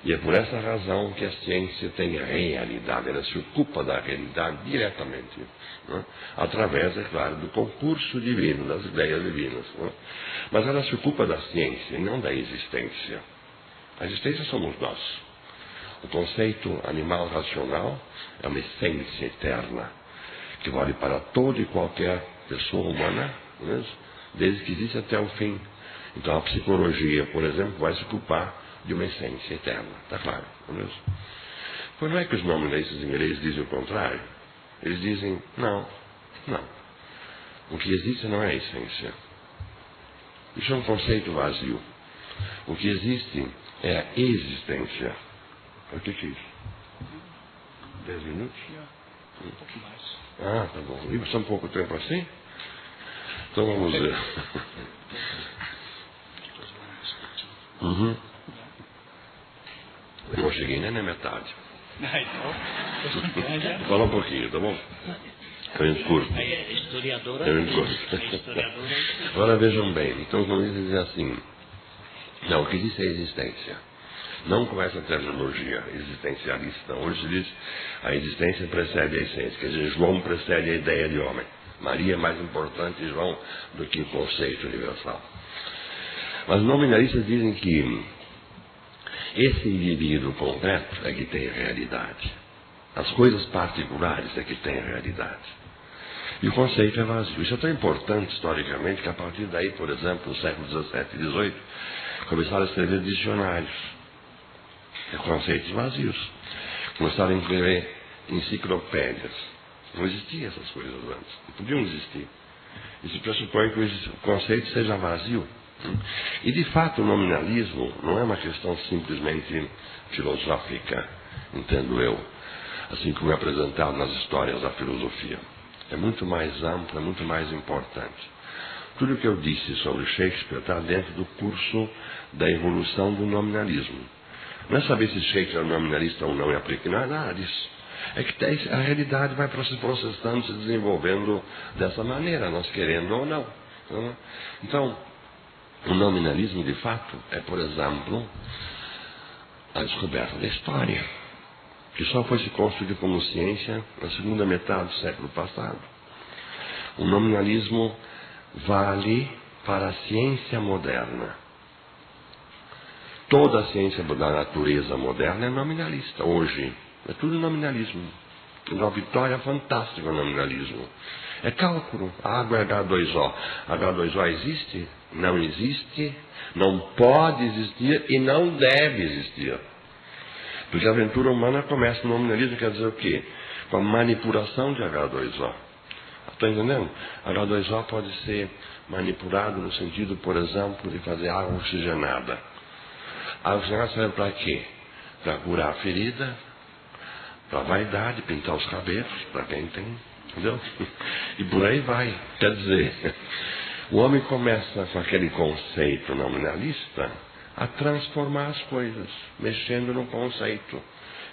e é por essa razão que a ciência tem realidade. Ela se ocupa da realidade diretamente, né? Através, é claro, do concurso divino, das ideias divinas. Né? Mas ela se ocupa da ciência e não da existência. A existência somos nós. O conceito animal racional é uma essência eterna, que vale para toda e qualquer pessoa humana, né? Desde que existe até o fim. Então a psicologia, por exemplo, vai se ocupar de uma essência eterna, está claro? Não é? Pois não é que os nominalistas ingleses dizem o contrário? Eles dizem, não. O que existe não é a essência. Isso é um conceito vazio. O que existe é a existência. O que é isso? 10 minutos? Um pouco mais. Ah, tá bom. E só um pouco tempo assim? Então vamos ver. Eu não cheguei nem na metade. Fala um pouquinho, tá bom? Eu encurto. É historiadora. Eu encurto. Agora vejam bem. Então vamos dizer assim. Não, o que diz é a existência. Não com essa terminologia existencialista. Hoje se diz a existência precede a essência. Quer dizer, João precede a ideia de homem. Maria é mais importante, João, do que o conceito universal. Mas os nominalistas dizem que esse indivíduo concreto é que tem realidade. As coisas particulares é que têm realidade. E o conceito é vazio. Isso é tão importante historicamente que a partir daí, por exemplo, no século XVII e XVIII, começaram a escrever dicionários. Conceitos vazios. Começaram a escrever enciclopédias. Não existiam essas coisas antes. Não podiam existir. Isso pressupõe que o conceito seja vazio. E de fato o nominalismo não é uma questão simplesmente filosófica, entendo eu, assim como é apresentado nas histórias da filosofia. É muito mais amplo, é muito mais importante. Tudo o que eu disse sobre Shakespeare está dentro do curso da evolução do nominalismo. Não é saber se Shakespeare é nominalista ou não e aplica, não é nada disso. É que a realidade vai se processando, se desenvolvendo dessa maneira, nós querendo ou não. Então, o nominalismo, de fato, é, por exemplo, a descoberta da história, que só foi se construída como ciência na segunda metade do século passado. O nominalismo vale para a ciência moderna. Toda a ciência da natureza moderna é nominalista, hoje. É tudo nominalismo. Uma vitória fantástica o nominalismo. É cálculo. A água é H2O. H2O existe? Não existe, não pode existir e não deve existir. Porque a aventura humana começa no nominalismo, quer dizer o quê? Com a manipulação de H2O. Está entendendo? H2O pode ser manipulado no sentido, por exemplo, de fazer água oxigenada. A água oxigenada serve para quê? Para curar a ferida, para a vaidade, pintar os cabelos, para quem tem, entendeu? E por aí vai. Quer dizer, o homem começa com aquele conceito nominalista a transformar as coisas, mexendo no conceito.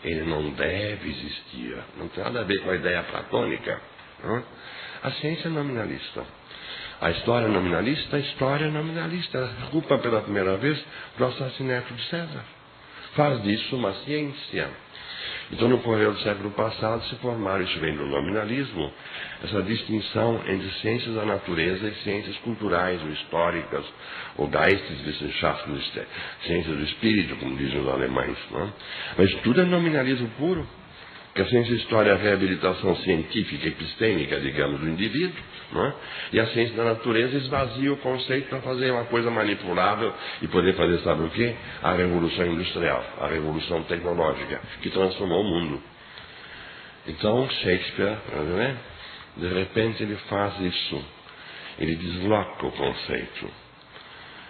Ele não deve existir, não tem nada a ver com a ideia platônica. Não? A ciência é nominalista. A história nominalista, ela se culpa pela primeira vez do assassinato de César. Faz disso uma ciência. Então, no correr do século passado, se formaram, isso vem do nominalismo, essa distinção entre ciências da natureza e ciências culturais ou históricas, ou Geisteswissenschaften, ciências do espírito, como dizem os alemães. Não? Mas tudo é nominalismo puro. Que a ciência da história é a reabilitação científica, epistêmica, digamos, do indivíduo, não é? E a ciência da natureza esvazia o conceito para fazer uma coisa manipulável e poder fazer, sabe o quê? A revolução industrial, a revolução tecnológica, que transformou o mundo. Então, Shakespeare, né? De repente, ele faz isso. Ele desloca o conceito.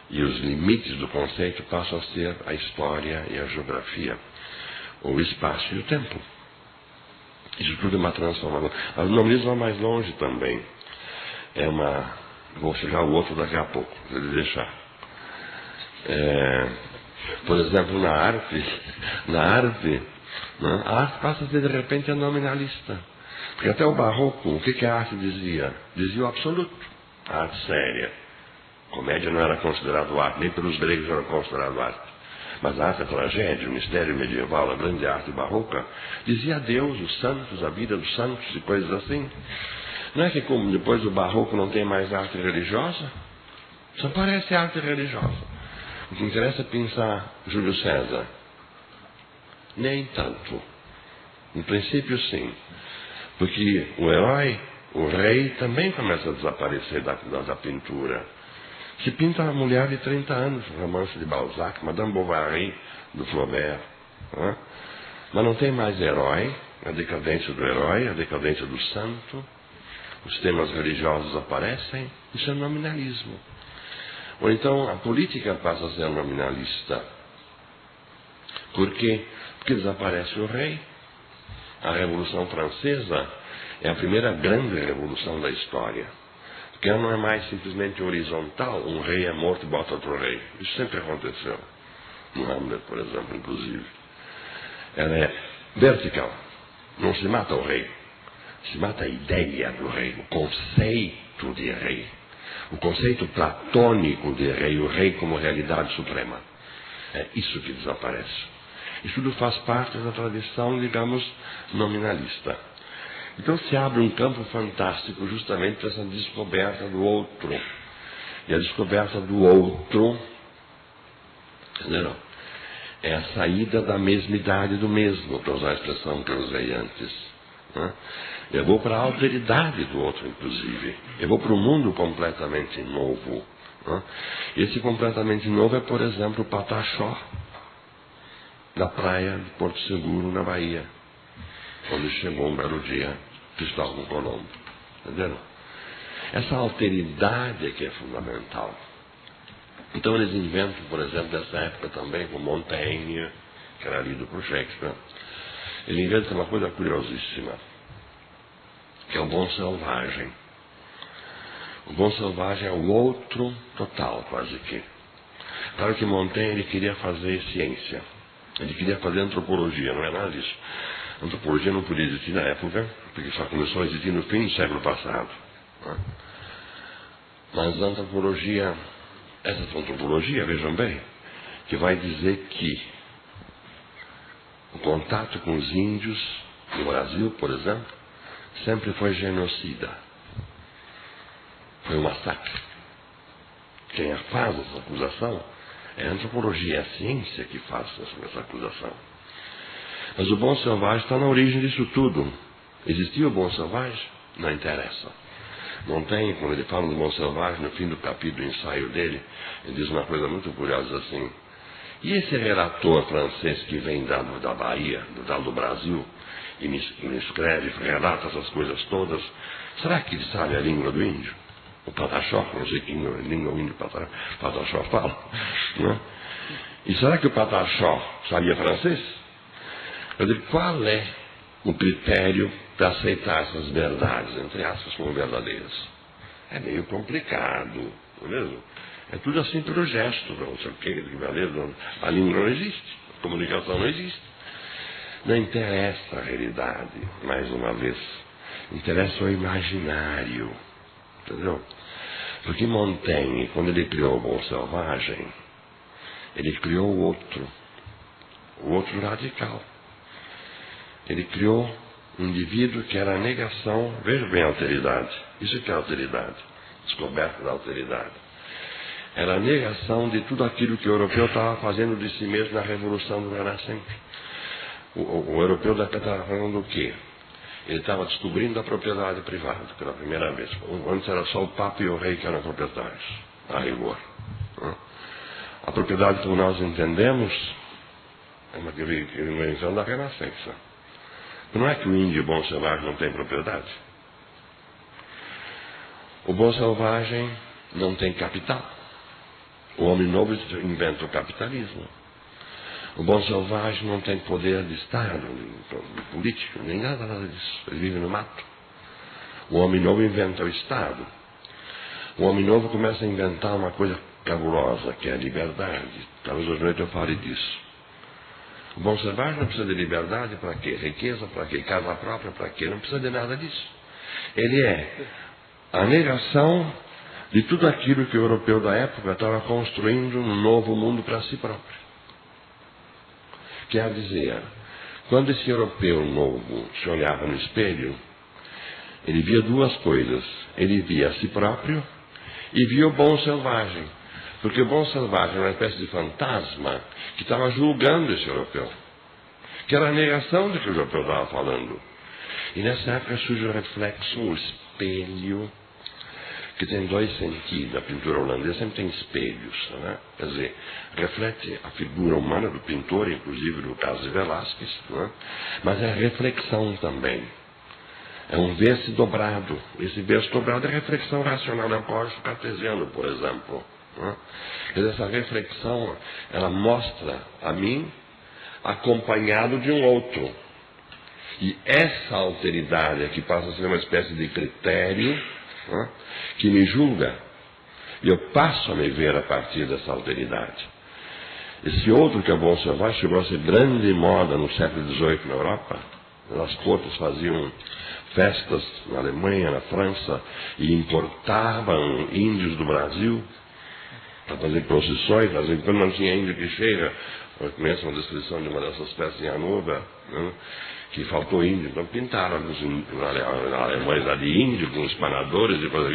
E os limites do conceito passam a ser a história e a geografia, o espaço e o tempo. Isso tudo é uma transformação. O nominalismo vai mais longe também. Vou chegar ao outro daqui a pouco, se ele deixar. Por exemplo, na arte, né, a arte passa a ser de repente nominalista. Porque até o barroco, o que a arte dizia? Dizia o absoluto. A arte séria. Comédia não era considerado arte, nem pelos gregos era considerado arte. Mas a arte, a tragédia, o mistério medieval, a grande arte barroca, dizia a Deus, os santos, a vida dos santos e coisas assim. Não é que como depois do barroco não tem mais arte religiosa? Só parece arte religiosa. O que interessa é pensar Júlio César. Nem tanto. No princípio, sim. Porque o herói, o rei, também começa a desaparecer da pintura. Se pinta uma mulher de 30 anos, romance de Balzac, Madame Bovary, do Flaubert. Né? Mas não tem mais herói, a decadência do herói, a decadência do santo. Os temas religiosos aparecem. Isso é nominalismo. Ou então a política passa a ser nominalista. Por quê? Porque desaparece o rei. A Revolução Francesa é a primeira grande revolução da história. Porque ela não é mais simplesmente horizontal, um rei é morto e bota outro rei. Isso sempre aconteceu. No Hamlet, por exemplo, inclusive. Ela é vertical. Não se mata o rei. Se mata a ideia do rei, o conceito de rei. O conceito platônico de rei, o rei como realidade suprema. É isso que desaparece. Isso tudo faz parte da tradição, digamos, nominalista. Então se abre um campo fantástico justamente para essa descoberta do outro. E a descoberta do outro, entenderam? É a saída da mesmidade do mesmo, para usar a expressão que eu usei antes. Né? Eu vou para a alteridade do outro, inclusive. Eu vou para um mundo completamente novo. Né? Esse completamente novo é, por exemplo, o Pataxó, da praia de Porto Seguro, na Bahia, onde chegou um belo dia Cristóvão Colombo. Entenderam? Essa alteridade é que é fundamental. Então eles inventam, por exemplo, nessa época também, com Montaigne, que era lido por Shakespeare, ele inventa uma coisa curiosíssima, que é o bom selvagem. O bom selvagem é o outro total, quase que. Claro que Montaigne ele queria fazer ciência. Ele queria fazer antropologia, não é nada disso. A antropologia não podia existir na época, porque só começou a existir no fim do século passado. Né? Mas a antropologia, essa antropologia, vejam bem, que vai dizer que o contato com os índios no Brasil, por exemplo, sempre foi genocida. Foi um massacre. Quem faz essa acusação é a antropologia, é a ciência que faz essa acusação. Mas o bom selvagem está na origem disso tudo. Existiu o bom selvagem? Não interessa. Montaigne, quando ele fala do bom selvagem, no fim do capítulo, do ensaio dele, ele diz uma coisa muito curiosa assim: e esse relator francês que vem da Bahia, do Brasil, e me escreve, relata essas coisas todas, será que ele sabe a língua do índio? O Pataxó, não sei que língua o índio Pataxó fala. Né? E será que o Pataxó sabia francês? Eu digo, qual é o critério para aceitar essas verdades, entre aspas, como verdadeiras? É meio complicado, não é mesmo? É tudo assim pelo gesto, não sei o que, a língua não existe, a comunicação não existe. Não interessa a realidade, mais uma vez. Interessa o imaginário. Entendeu? Porque Montaigne, quando ele criou o bom selvagem, ele criou o outro radical. Ele criou um indivíduo que era a negação, veja bem a alteridade, isso que é a alteridade, descoberta da alteridade. Era a negação de tudo aquilo que o europeu estava fazendo de si mesmo na Revolução do Renascimento. O europeu estava falando do quê? Ele estava descobrindo a propriedade privada pela primeira vez. Antes era só o Papa e o Rei que eram proprietários, a rigor. A propriedade, como nós entendemos, é uma invenção da Renascença. Não é que o índio bom selvagem não tem propriedade. O bom selvagem não tem capital. O homem novo inventa o capitalismo. O bom selvagem não tem poder de Estado, político, nem nada disso. Ele vive no mato. O homem novo inventa o Estado. O homem novo começa a inventar uma coisa cabulosa, que é a liberdade. Talvez hoje à noite eu fale disso. O bom selvagem não precisa de liberdade para quê? Riqueza para quê? Casa própria para quê? Não precisa de nada disso. Ele é a negação de tudo aquilo que o europeu da época estava construindo um novo mundo para si próprio. Quer dizer, quando esse europeu novo se olhava no espelho, ele via duas coisas. Ele via a si próprio e via o bom selvagem. Porque o bom selvagem era uma espécie de fantasma que estava julgando esse europeu. Que era a negação do que o europeu estava falando. E nessa época surge o reflexo, o espelho, que tem dois sentidos. A pintura holandesa sempre tem espelhos, né? Quer dizer, reflete a figura humana do pintor, inclusive no caso de Velázquez, né? Mas é reflexão também. É um ver-se dobrado. Esse ver-se dobrado é a reflexão racional, é o código cartesiano, por exemplo. Né? Quer dizer, essa reflexão, ela mostra a mim acompanhado de um outro. E essa alteridade aqui passa a ser uma espécie de critério, né, que me julga. E eu passo a me ver a partir dessa alteridade. Esse outro que é o bom selvagem chegou a ser grande moda no século XVIII na Europa. As cortes faziam festas na Alemanha, na França, e importavam índios do Brasil para fazer procissões. Às vezes, quando não tinha índio que chega, eu conheço uma descrição de uma dessas festas em Hannover, né, que faltou índio, então pintaram alemães lá de índio, com os espanadores e coisa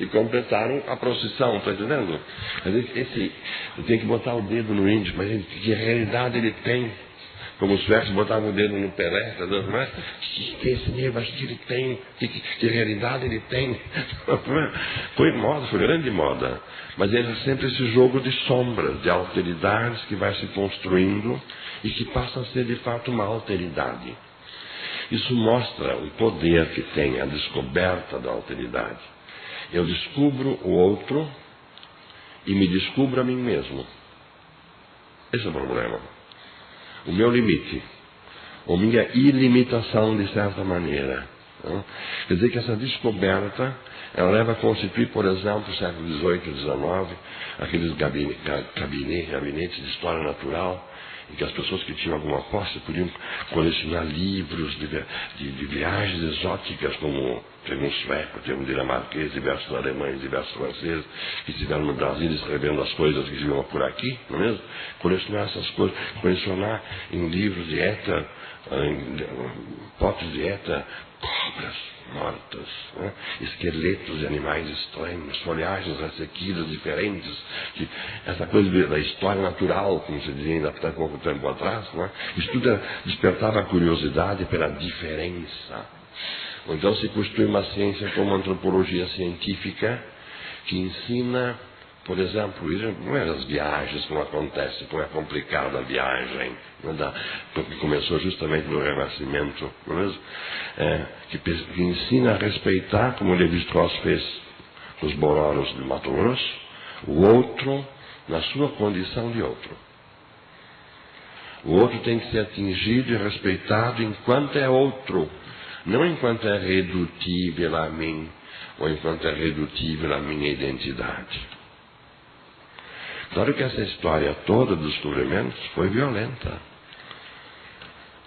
e completaram a procissão, está entendendo? Eu tenho que botar o dedo no índio, mas que realidade ele tem? Como os versos botavam o dedo no Pelé, tá entendendo? Mas que esse nível que ele tem, que realidade ele tem? Foi moda, foi grande moda. Mas é sempre esse jogo de sombras, de alteridades que vai se construindo e que passa a ser de fato uma alteridade. Isso mostra o poder que tem a descoberta da alteridade. Eu descubro o outro e me descubro a mim mesmo. Esse é o problema. O meu limite, ou minha ilimitação de certa maneira. Não? Quer dizer que essa descoberta, ela leva a constituir, por exemplo, no século XVIII e XIX, aqueles gabinetes de história natural, em que as pessoas que tinham alguma posse podiam colecionar livros de viagens exóticas, como teve um sueco, teve um dinamarquês, diversos alemães, diversos franceses, que estiveram no Brasil escrevendo as coisas que viviam por aqui, não é mesmo? Colecionar essas coisas, colecionar em livros de éter, potes de éter, cobras mortas, né? Esqueletos de animais estranhos, folhagens ressequidas diferentes, essa coisa da história natural, como se dizia ainda até pouco tempo atrás, né? Isso tudo despertava a curiosidade pela diferença. Ou então se constitui uma ciência como a antropologia científica, que ensina, por exemplo, não é as viagens como acontece, como é complicada a viagem, que começou justamente no Renascimento, não é mesmo? Que ensina a respeitar, como o Lévi-Strauss fez nos Bororos de Mato Grosso, o outro na sua condição de outro. O outro tem que ser atingido e respeitado enquanto é outro, não enquanto é redutível a mim, ou enquanto é redutível à minha identidade. Claro que essa história toda dos descobrimentos foi violenta,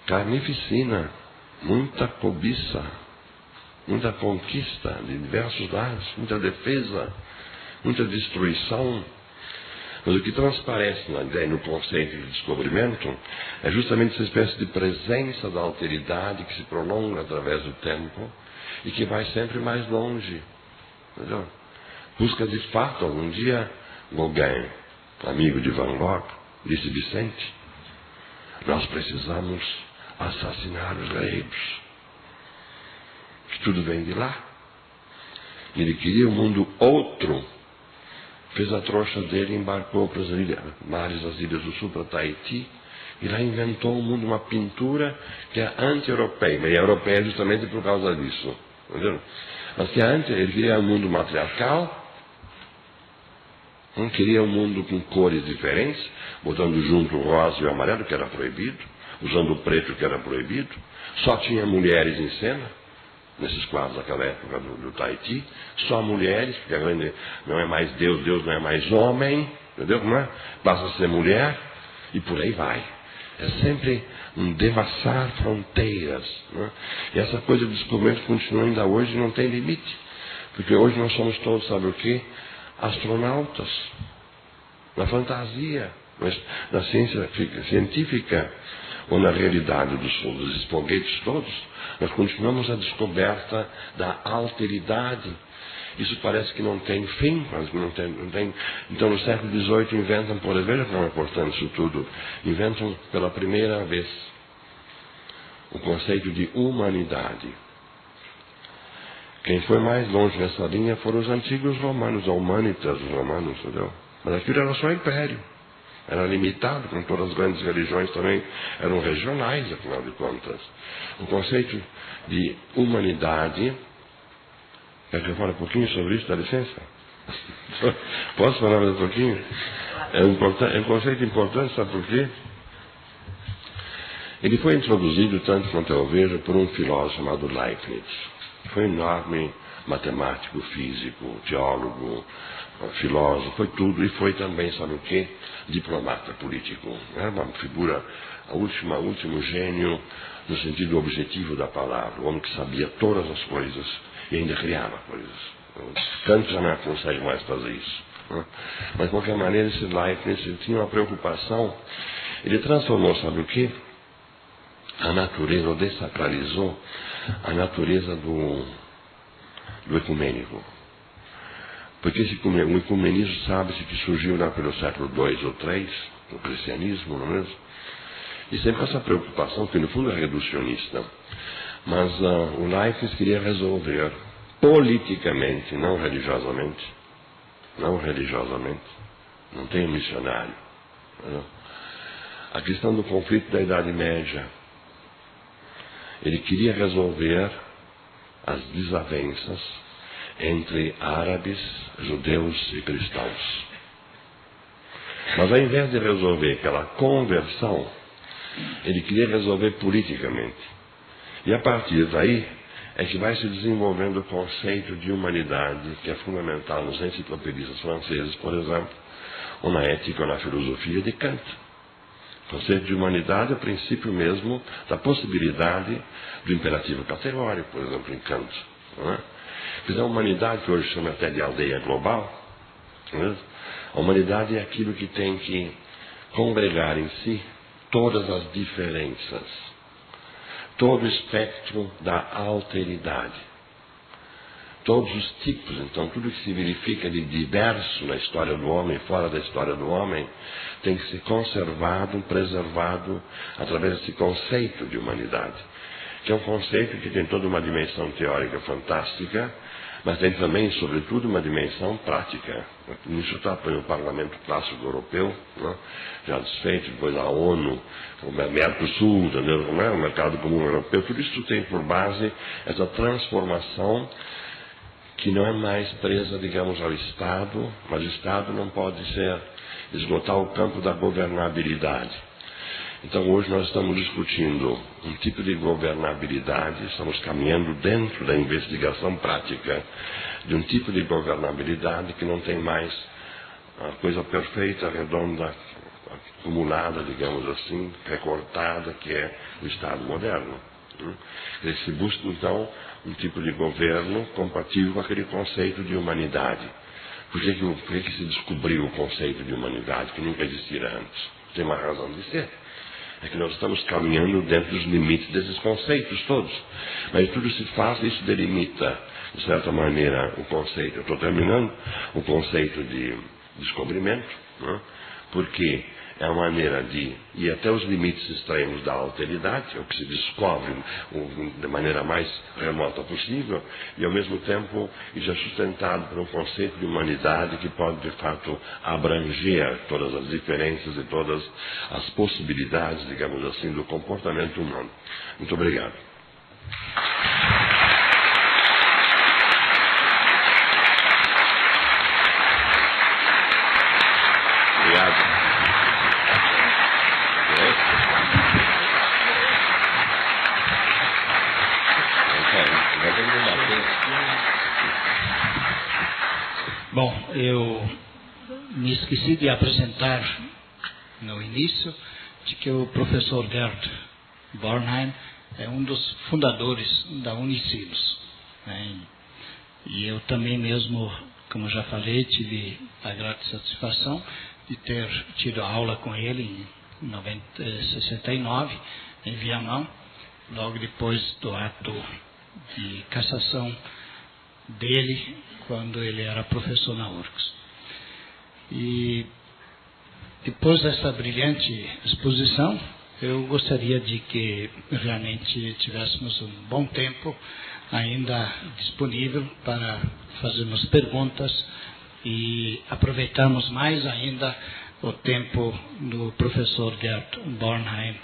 carnificina, muita cobiça, muita conquista de diversos lados, muita defesa, muita destruição. Mas o que transparece na ideia, no conceito de descobrimento, é justamente essa espécie de presença da alteridade que se prolonga através do tempo e que vai sempre mais longe. Entendeu? Busca de fato, algum dia, Gauguin, amigo de Van Gogh, disse: Vicente, nós precisamos assassinar os gregos, que tudo vem de lá. Ele queria um mundo outro. Fez a trouxa dele e embarcou para as mares das Ilhas do Sul, para Tahiti, e lá inventou um mundo, uma pintura que é anti-europeia, mas é europeia justamente por causa disso. Entendeu? Mas que antes ele queria um mundo matriarcal, Não queria um mundo com cores diferentes, botando junto o rosa e o amarelo, que era proibido, usando o preto, que era proibido. Só tinha mulheres em cena, nesses quadros daquela época do Tahiti. Só mulheres, porque não é mais Deus, Deus não é mais homem, entendeu como é? Passa a ser mulher, e por aí vai. É sempre um devassar fronteiras. Né? E essa coisa do descobrimento continua ainda hoje, não tem limite. Porque hoje nós somos todos, sabe o quê? Astronautas. Na fantasia, na ciência científica, ou na realidade dos foguetes todos, nós continuamos a descoberta da alteridade. Isso parece que não tem fim, mas não tem. Então, no século XVIII, inventam, por exemplo, veja como é importante isso tudo, inventam pela primeira vez o conceito de humanidade. Quem foi mais longe nessa linha foram os antigos romanos, a humanitas dos romanos, entendeu? Mas aquilo era só império, era limitado, como todas as grandes religiões também eram regionais, afinal de contas. O conceito de humanidade. Quer que eu fale um pouquinho sobre isso, dá licença? Posso falar mais um pouquinho? É um conceito importante, sabe por quê? Ele foi introduzido, tanto quanto eu vejo, por um filósofo chamado Leibniz. Foi um enorme matemático, físico, teólogo, filósofo, foi tudo, e foi também, sabe o quê? Diplomata político. Era uma figura, último gênio, no sentido objetivo da palavra, o homem que sabia todas as coisas e ainda criava coisas. Kant já não consegue mais fazer isso. Né? Mas, de qualquer maneira, esse Leibniz tinha uma preocupação. Ele transformou, sabe o quê? A natureza, ou desacralizou a natureza do ecumênico. Porque o ecumenismo sabe-se que surgiu lá pelo século II ou III, no cristianismo, não é mesmo? E sempre com essa preocupação, que no fundo é reducionista. Mas o Leibniz queria resolver politicamente, não religiosamente. Não religiosamente. Não tem um missionário. Não. A questão do conflito da Idade Média. Ele queria resolver as desavenças entre árabes, judeus e cristãos. Mas ao invés de resolver aquela conversão, ele queria resolver politicamente. E a partir daí é que vai se desenvolvendo o conceito de humanidade, que é fundamental nos enciclopedistas franceses, por exemplo, ou na ética ou na filosofia de Kant. O conceito de humanidade é o princípio mesmo da possibilidade do imperativo categórico, por exemplo, em Kant. Não é? Pois a humanidade, que hoje chama até de aldeia global, não é? A humanidade é aquilo que tem que congregar em si todas as diferenças, todo o espectro da alteridade, todos os tipos, então tudo que se verifica de diverso na história do homem, fora da história do homem, tem que ser conservado, preservado através desse conceito de humanidade, que é um conceito que tem toda uma dimensão teórica fantástica, mas tem também, sobretudo, uma dimensão prática. Nisso está o Parlamento Clássico Europeu, né? Já desfeito, depois a ONU, o Mercosul, o Mercado Comum Europeu, tudo isso tem por base essa transformação que não é mais presa, digamos, ao Estado, mas o Estado não pode esgotar o campo da governabilidade. Então hoje nós estamos discutindo um tipo de governabilidade, estamos caminhando dentro da investigação prática de um tipo de governabilidade que não tem mais a coisa perfeita, redonda, acumulada, digamos assim, recortada, que é o Estado moderno. Se busca então um tipo de governo compatível com aquele conceito de humanidade. Por que se descobriu o conceito de humanidade que nunca existira antes? Tem uma razão de ser. É que nós estamos caminhando dentro dos limites desses conceitos todos. Mas tudo se faz, isso delimita, de certa maneira, o conceito. Eu estou terminando o conceito de descobrimento, né? Porque é a maneira de ir até os limites extremos da alteridade, o que se descobre de maneira mais remota possível, e ao mesmo tempo isso é sustentado por um conceito de humanidade que pode de fato abranger todas as diferenças e todas as possibilidades, digamos assim, do comportamento humano. Muito obrigado. eu me esqueci de apresentar no início de que o professor Gert Bornheim é um dos fundadores da Unicinos, né? E eu também mesmo, como já falei, tive a grata satisfação de ter tido aula com ele em 69, em Viamão, logo depois do ato de cassação dele, quando ele era professor na URGS. E depois dessa brilhante exposição, eu gostaria de que realmente tivéssemos um bom tempo ainda disponível para fazermos perguntas e aproveitarmos mais ainda o tempo do professor Gert Bornheim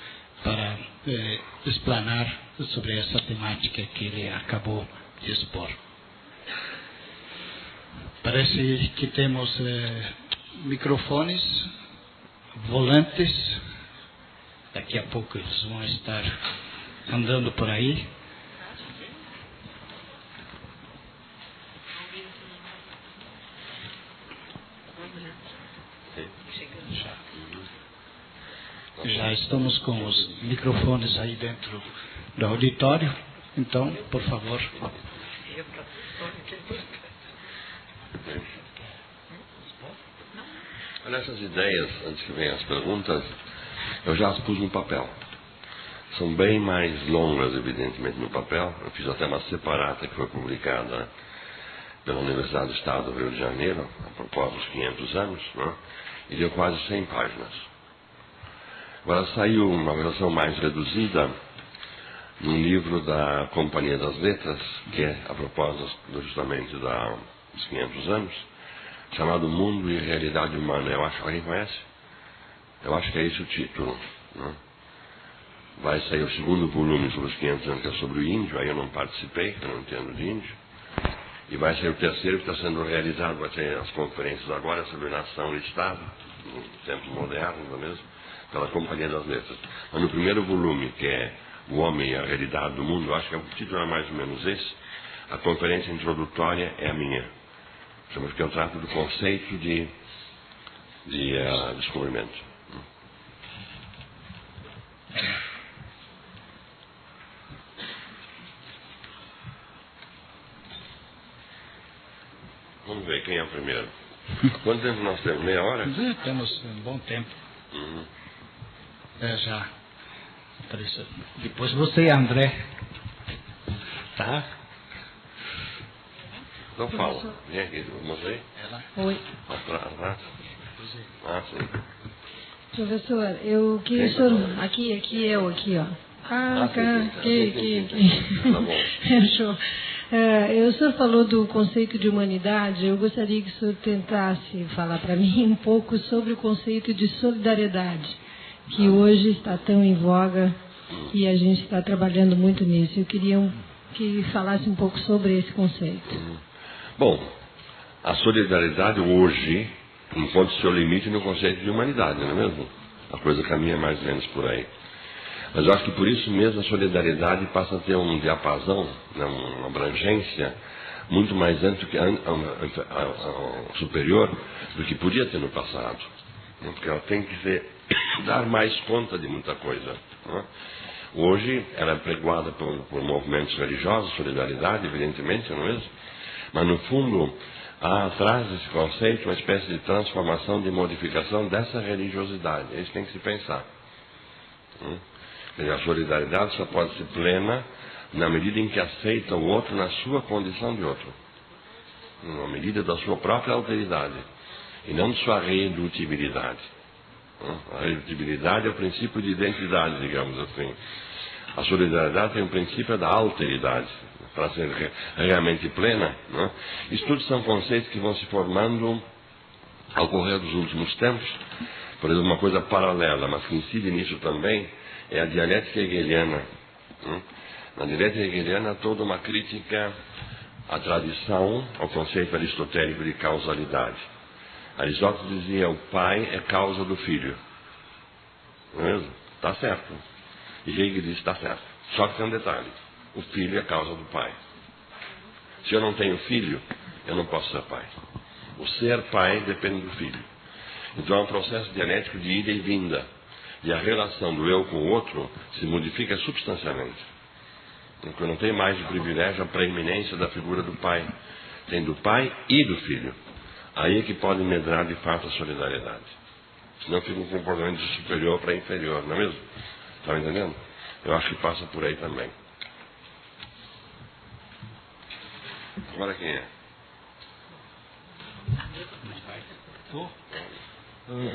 para explanar sobre essa temática que ele acabou de expor. Parece que temos microfones, volantes. Daqui a pouco eles vão estar andando por aí. Já estamos com os microfones aí dentro do auditório. Então, por favor. Olha, essas ideias, antes que venham as perguntas, eu já as pus no papel. São bem mais longas, evidentemente, no papel. Eu fiz até uma separata que foi publicada pela Universidade do Estado do Rio de Janeiro, a propósito dos 500 anos, né? E deu quase 100 páginas. Agora saiu uma versão mais reduzida num livro da Companhia das Letras, que é a propósito justamente dos 500 anos, chamado Mundo e Realidade Humana. Eu acho, alguém conhece? Eu acho que é esse o título, né? Vai sair o segundo volume sobre os 500 anos, que é sobre o índio. Aí eu não participei, eu não entendo de índio. E vai sair o terceiro, que está sendo realizado, vai ter as conferências agora sobre nação e Estado, em tempos modernos, não é mesmo? Pela Companhia das Letras. Mas no primeiro volume, que é O Homem e a Realidade do Mundo, eu acho que o título é mais ou menos esse. A conferência introdutória é a minha. Chama que eu trato do conceito de descobrimento. Vamos ver quem é o primeiro. Quanto tempo nós temos? Meia hora? Temos um bom tempo. Já apareceu. Depois você, André. Tá? Não fala. Vem aqui, mostrei? Oi. Atrás. Ah, sim. Professor, eu queria... Aqui eu, aqui, ó. Aqui. Tá bom. Show. O senhor falou do conceito de humanidade. Eu gostaria que o senhor tentasse falar para mim um pouco sobre o conceito de solidariedade, que hoje está tão em voga e a gente está trabalhando muito nisso. Eu queria que falasse um pouco sobre esse conceito. Bom, a solidariedade hoje encontra seu limite no conceito de humanidade, não é mesmo? A coisa caminha mais ou menos por aí. Mas eu acho que por isso mesmo a solidariedade passa a ter um diapasão, né, uma abrangência muito mais superior do que podia ter no passado. Porque ela tem que dar mais conta de muita coisa. Né? Hoje ela é pregoada por movimentos religiosos, solidariedade, evidentemente, não é mesmo? Mas no fundo há atrás desse conceito uma espécie de transformação, de modificação dessa religiosidade. É isso que tem que se pensar. A solidariedade só pode ser plena na medida em que aceita o outro na sua condição de outro, na medida da sua própria alteridade e não de sua redutibilidade. A redutibilidade é o princípio de identidade, digamos assim. A solidariedade tem o princípio da alteridade. Para ser realmente plena, né? Isso tudo são conceitos que vão se formando ao correr dos últimos tempos. Por exemplo, uma coisa paralela, mas que incide nisso também, é a dialética hegeliana. Na dialética hegeliana há toda uma crítica à tradição, ao conceito aristotélico de causalidade. Aristóteles dizia: o pai é causa do filho. Não é mesmo? Está certo. E Hegel diz: está certo. Só que tem um detalhe: o filho é causa do pai. Se eu não tenho filho, eu não posso ser pai. O ser pai depende do filho. Então é um processo dialético de ida e vinda. E a relação do eu com o outro se modifica substancialmente. Porque não tem mais o privilégio, a preeminência da figura do pai. Tem do pai e do filho. Aí é que pode medrar de fato a solidariedade. Senão fica um comportamento de superior para inferior, não é mesmo? Está entendendo? Eu acho que passa por aí também. Agora quem é?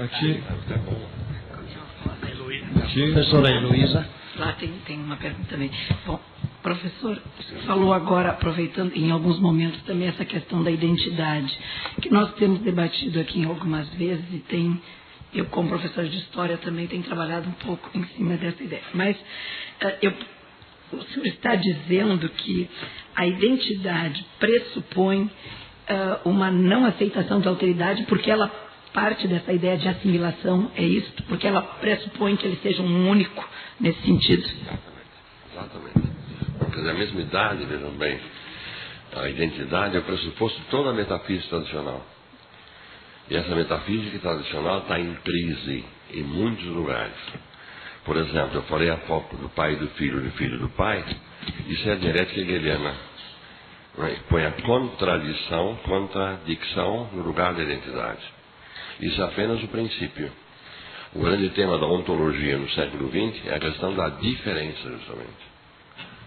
Aqui. Professora Heloísa. Lá tem uma pergunta também. Bom, professor, você falou agora, aproveitando em alguns momentos também essa questão da identidade, que nós temos debatido aqui algumas vezes e eu como professor de história também tenho trabalhado um pouco em cima dessa ideia. Mas o senhor está dizendo que a identidade pressupõe uma não aceitação da alteridade porque ela parte dessa ideia de assimilação, é isso? Porque ela pressupõe que ele seja um único nesse sentido. Exatamente. Porque na mesma idade, vejam bem, a identidade é o pressuposto de toda a metafísica tradicional. E essa metafísica tradicional está em crise em muitos lugares. Por exemplo, eu falei há pouco do pai e do filho do pai. Isso é a dialética hegeliana. Põe a contradição no lugar da identidade. Isso é apenas o princípio. O grande tema da ontologia no século XX é a questão da diferença, justamente.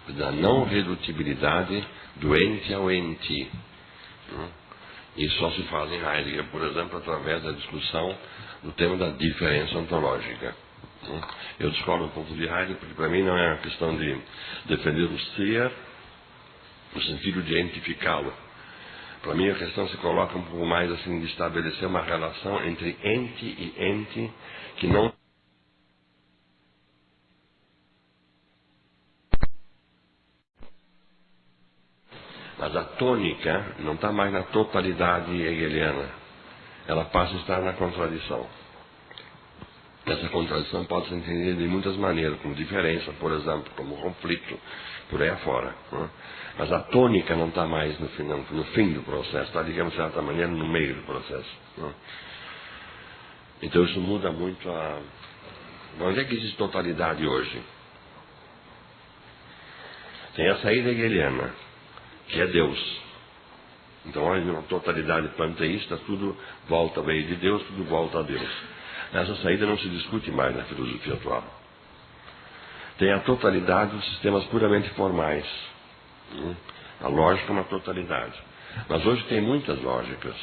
Da não redutibilidade do ente ao ente. Isso só se faz em Heidegger, por exemplo, através da discussão do tema da diferença ontológica. Eu discordo um pouco de Heidegger, porque para mim não é uma questão de defender o ser no sentido de entificá-lo. Para mim a questão se coloca um pouco mais assim de estabelecer uma relação entre ente e ente que não... Mas a tônica não está mais na totalidade hegeliana. Ela passa a estar na contradição. Essa contradição pode ser entendida de muitas maneiras, como diferença, por exemplo, como conflito, por aí afora. Mas a tônica não está mais no fim do processo, está, digamos, de certa maneira, no meio do processo. Então isso muda muito a... Onde é que existe totalidade hoje? Tem a saída hegeliana, que é Deus. Então, olha, uma totalidade panteísta, tudo veio de Deus, tudo volta a Deus. Essa saída não se discute mais na filosofia atual. Tem a totalidade dos sistemas puramente formais. A lógica é uma totalidade. Mas hoje tem muitas lógicas.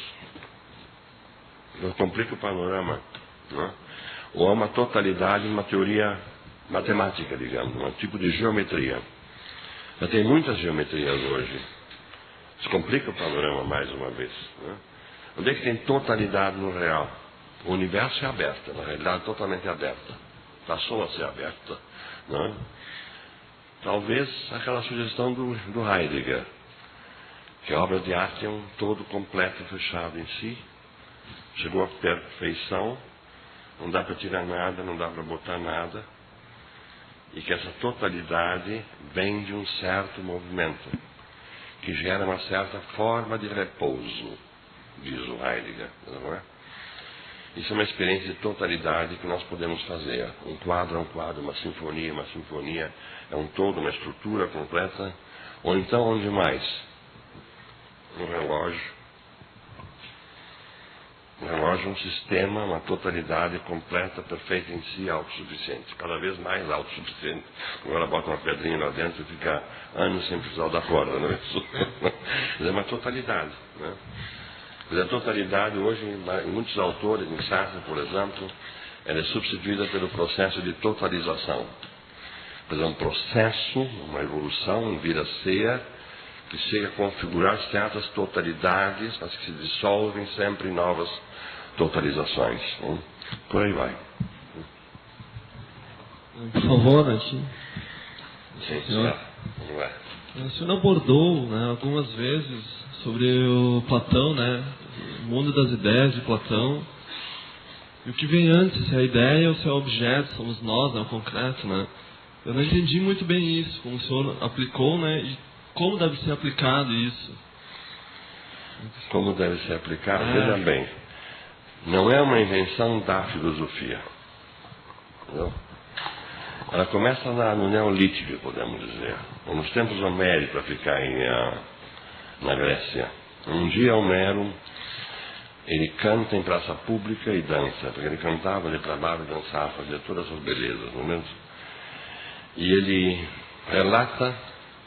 Então complica o panorama. Ou é uma totalidade, uma teoria matemática, digamos, um tipo de geometria. Já tem muitas geometrias hoje. Isso complica o panorama mais uma vez. Onde é que tem totalidade no real? O universo é aberto, na realidade totalmente aberta. Passou a ser aberta. Talvez aquela sugestão do Heidegger, que a obra de arte é um todo completo e fechado em si, chegou à perfeição, não dá para tirar nada, não dá para botar nada, e que essa totalidade vem de um certo movimento, que gera uma certa forma de repouso, diz o Heidegger, não é? Isso é uma experiência de totalidade que nós podemos fazer. Um quadro é um quadro, uma sinfonia é um todo, uma estrutura completa. Ou então, onde mais? Um relógio. Um relógio é um sistema, uma totalidade completa, perfeita em si, autossuficiente. Cada vez mais autossuficiente. Agora bota uma pedrinha lá dentro e fica anos sem precisar da corda, não é isso? Mas é uma totalidade, né? A totalidade hoje, em muitos autores, em Sartre, por exemplo, ela é substituída pelo processo de totalização. Mas é um processo, uma evolução, um vir a ser, que chega a configurar certas totalidades, mas que se dissolvem sempre em novas totalizações. Por aí vai. Por favor, aqui. Sim, senhor, vamos lá. O senhor abordou, algumas vezes sobre o Platão, o mundo das ideias de Platão, e o que vem antes, se é a ideia ou se é o objeto, somos nós, o concreto, Eu não entendi muito bem isso, como o senhor aplicou, e como deve ser aplicado isso. como deve ser aplicado. Veja bem, não é uma invenção da filosofia. Entendeu? Ela começa no Neolítico, podemos dizer, ou nos tempos homéricos, para ficar na Grécia. Um dia Homero, ele canta em praça pública e dança, porque ele cantava, ele trabalhava e dançava, fazia todas essas belezas, não é mesmo? E ele relata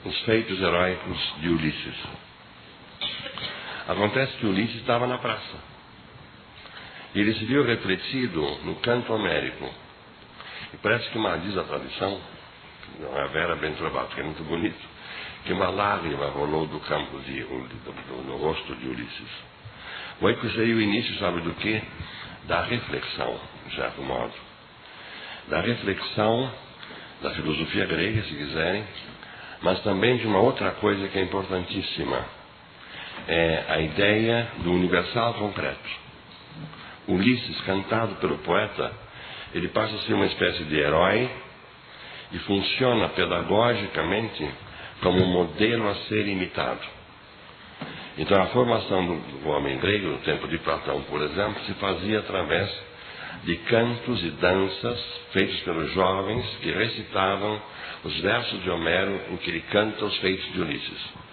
os feitos heróicos de Ulisses. Acontece que Ulisses estava na praça. E ele se viu refletido no canto homérico. E parece que diz a tradição, não é vera bem trovado, que é muito bonito, que uma lágrima rolou do campo no rosto de Ulisses. O que seria o início, sabe do quê? Da reflexão, de certo modo. Da reflexão da filosofia grega, se quiserem, mas também de uma outra coisa que é importantíssima. É a ideia do universal concreto. Ulisses, cantado pelo poeta, ele passa a ser uma espécie de herói e funciona pedagogicamente como um modelo a ser imitado. Então a formação do homem grego, no tempo de Platão, por exemplo, se fazia através de cantos e danças feitos pelos jovens que recitavam os versos de Homero em que ele canta os feitos de Ulisses.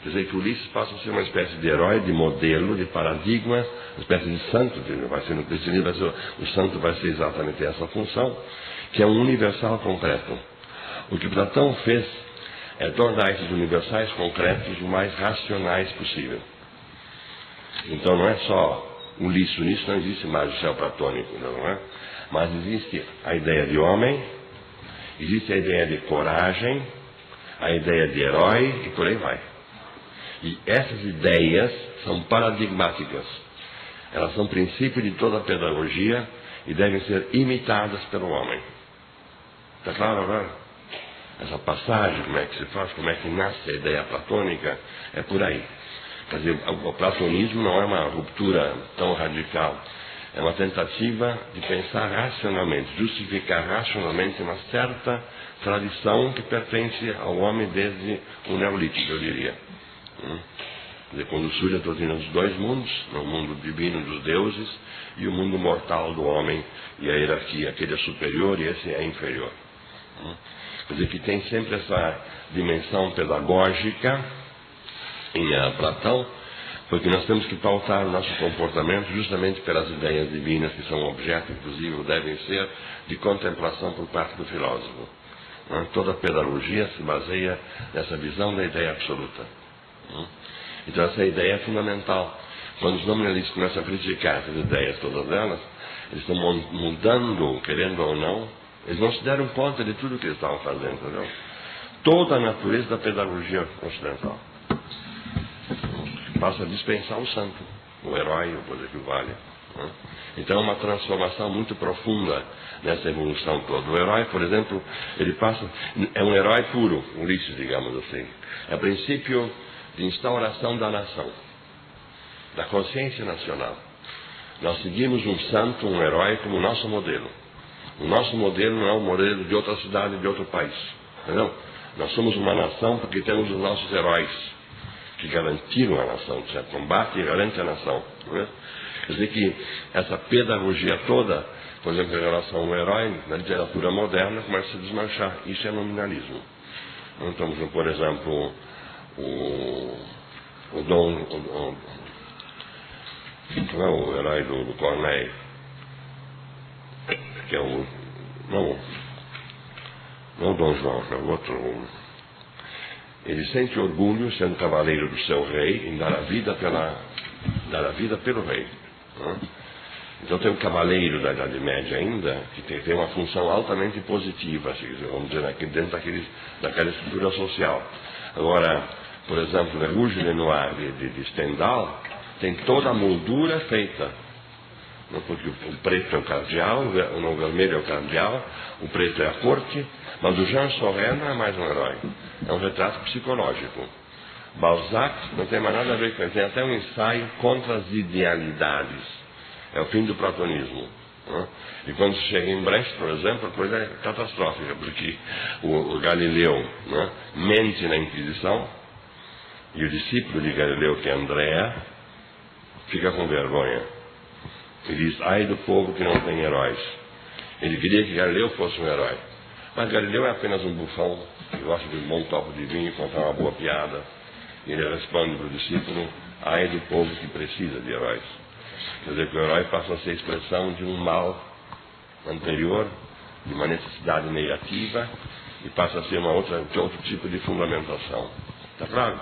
Quer dizer que Ulisses passa a ser uma espécie de herói, de modelo, de paradigma, uma espécie de santo. Vai ser no cristianismo, o santo vai ser exatamente essa função, que é um universal concreto. O que Platão fez é tornar esses universais concretos o mais racionais possível. Então não é só Ulisses, Ulisses não existe mais o céu platônico, não é? Mas existe a ideia de homem, existe a ideia de coragem, a ideia de herói e por aí vai. E essas ideias são paradigmáticas. Elas são princípio de toda a pedagogia e devem ser imitadas pelo homem. Está claro agora? Essa passagem, como é que se faz, como é que nasce a ideia platônica, é por aí. Quer dizer, o platonismo não é uma ruptura tão radical. É uma tentativa de pensar racionalmente, justificar racionalmente uma certa tradição que pertence ao homem desde o Neolítico, eu diria. Quer dizer, quando surge a doutrina dos dois mundos, o mundo divino dos deuses e o mundo mortal do homem e a hierarquia, aquele é superior e esse é inferior. Quer dizer, que tem sempre essa dimensão pedagógica em Platão, porque nós temos que pautar o nosso comportamento justamente pelas ideias divinas que são objeto, inclusive, ou devem ser, de contemplação por parte do filósofo. Toda a pedagogia se baseia nessa visão da ideia absoluta. Então essa ideia é fundamental. Quando os nominalistas começam a criticar essas ideias, todas elas, eles estão mudando, querendo ou não, eles não se deram conta de tudo que eles estavam fazendo, entendeu? Toda a natureza da pedagogia ocidental passa a dispensar o santo, o herói, o poder que vale. Então é uma transformação muito profunda nessa evolução toda. O herói, por exemplo, ele passa, é um herói puro, Ulisses, digamos assim. É o princípio de instauração da nação, da consciência nacional. Nós seguimos um santo, um herói como nosso modelo. O nosso modelo não é o modelo de outra cidade, de outro país. Entendeu? Nós somos uma nação porque temos os nossos heróis que garantiram a nação, que combate e garante a nação. Não é? Quer dizer que essa pedagogia toda, por exemplo, em relação ao herói, na literatura moderna, começa a se desmanchar. Isso é nominalismo. Então, por exemplo, não é o herói do Corneille, que é o não o Dom João, é o outro. Ele sente orgulho, sendo cavaleiro do seu rei, em dar a vida pelo rei. Então tem um cavaleiro da Idade Média ainda, que tem uma função altamente positiva, vamos dizer, dentro daquela estrutura social. Agora, por exemplo, o Rouge Lenoir de Stendhal tem toda a moldura feita. Porque o preto é o cardeal, o vermelho é o cardeal, o preto é a corte, mas o Jean Sorel não é mais um herói, é um retrato psicológico. Balzac não tem mais nada a ver com ele, tem até um ensaio contra as idealidades, é o fim do platonismo. E quando se chega em Brecht, por exemplo, a coisa é catastrófica, porque o Galileu mente na Inquisição, e o discípulo de Galileu, que é Andrea, fica com vergonha. E diz, ai do povo que não tem heróis. Ele queria que Galileu fosse um herói. Mas Galileu é apenas um bufão, que gosta de um bom copo de vinho e contar uma boa piada. E ele responde para o discípulo, ai do povo que precisa de heróis. Quer dizer que o herói passa a ser expressão de um mal anterior, de uma necessidade negativa, e passa a ser outro tipo de fundamentação. Está claro?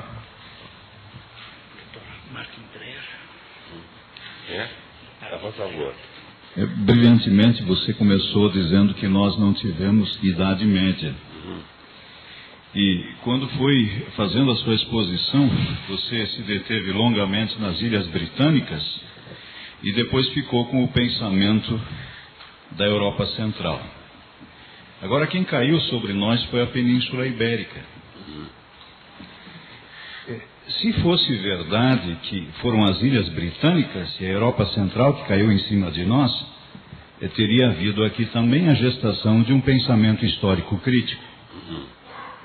Martin Dreyer. Por favor. Brilhantemente você começou dizendo que nós não tivemos idade média. E quando foi fazendo a sua exposição, você se deteve longamente nas Ilhas Britânicas e depois ficou com o pensamento da Europa Central. Agora, quem caiu sobre nós foi a Península Ibérica. Se fosse verdade que foram as Ilhas Britânicas e a Europa Central que caiu em cima de nós, teria havido aqui também a gestação de um pensamento histórico crítico.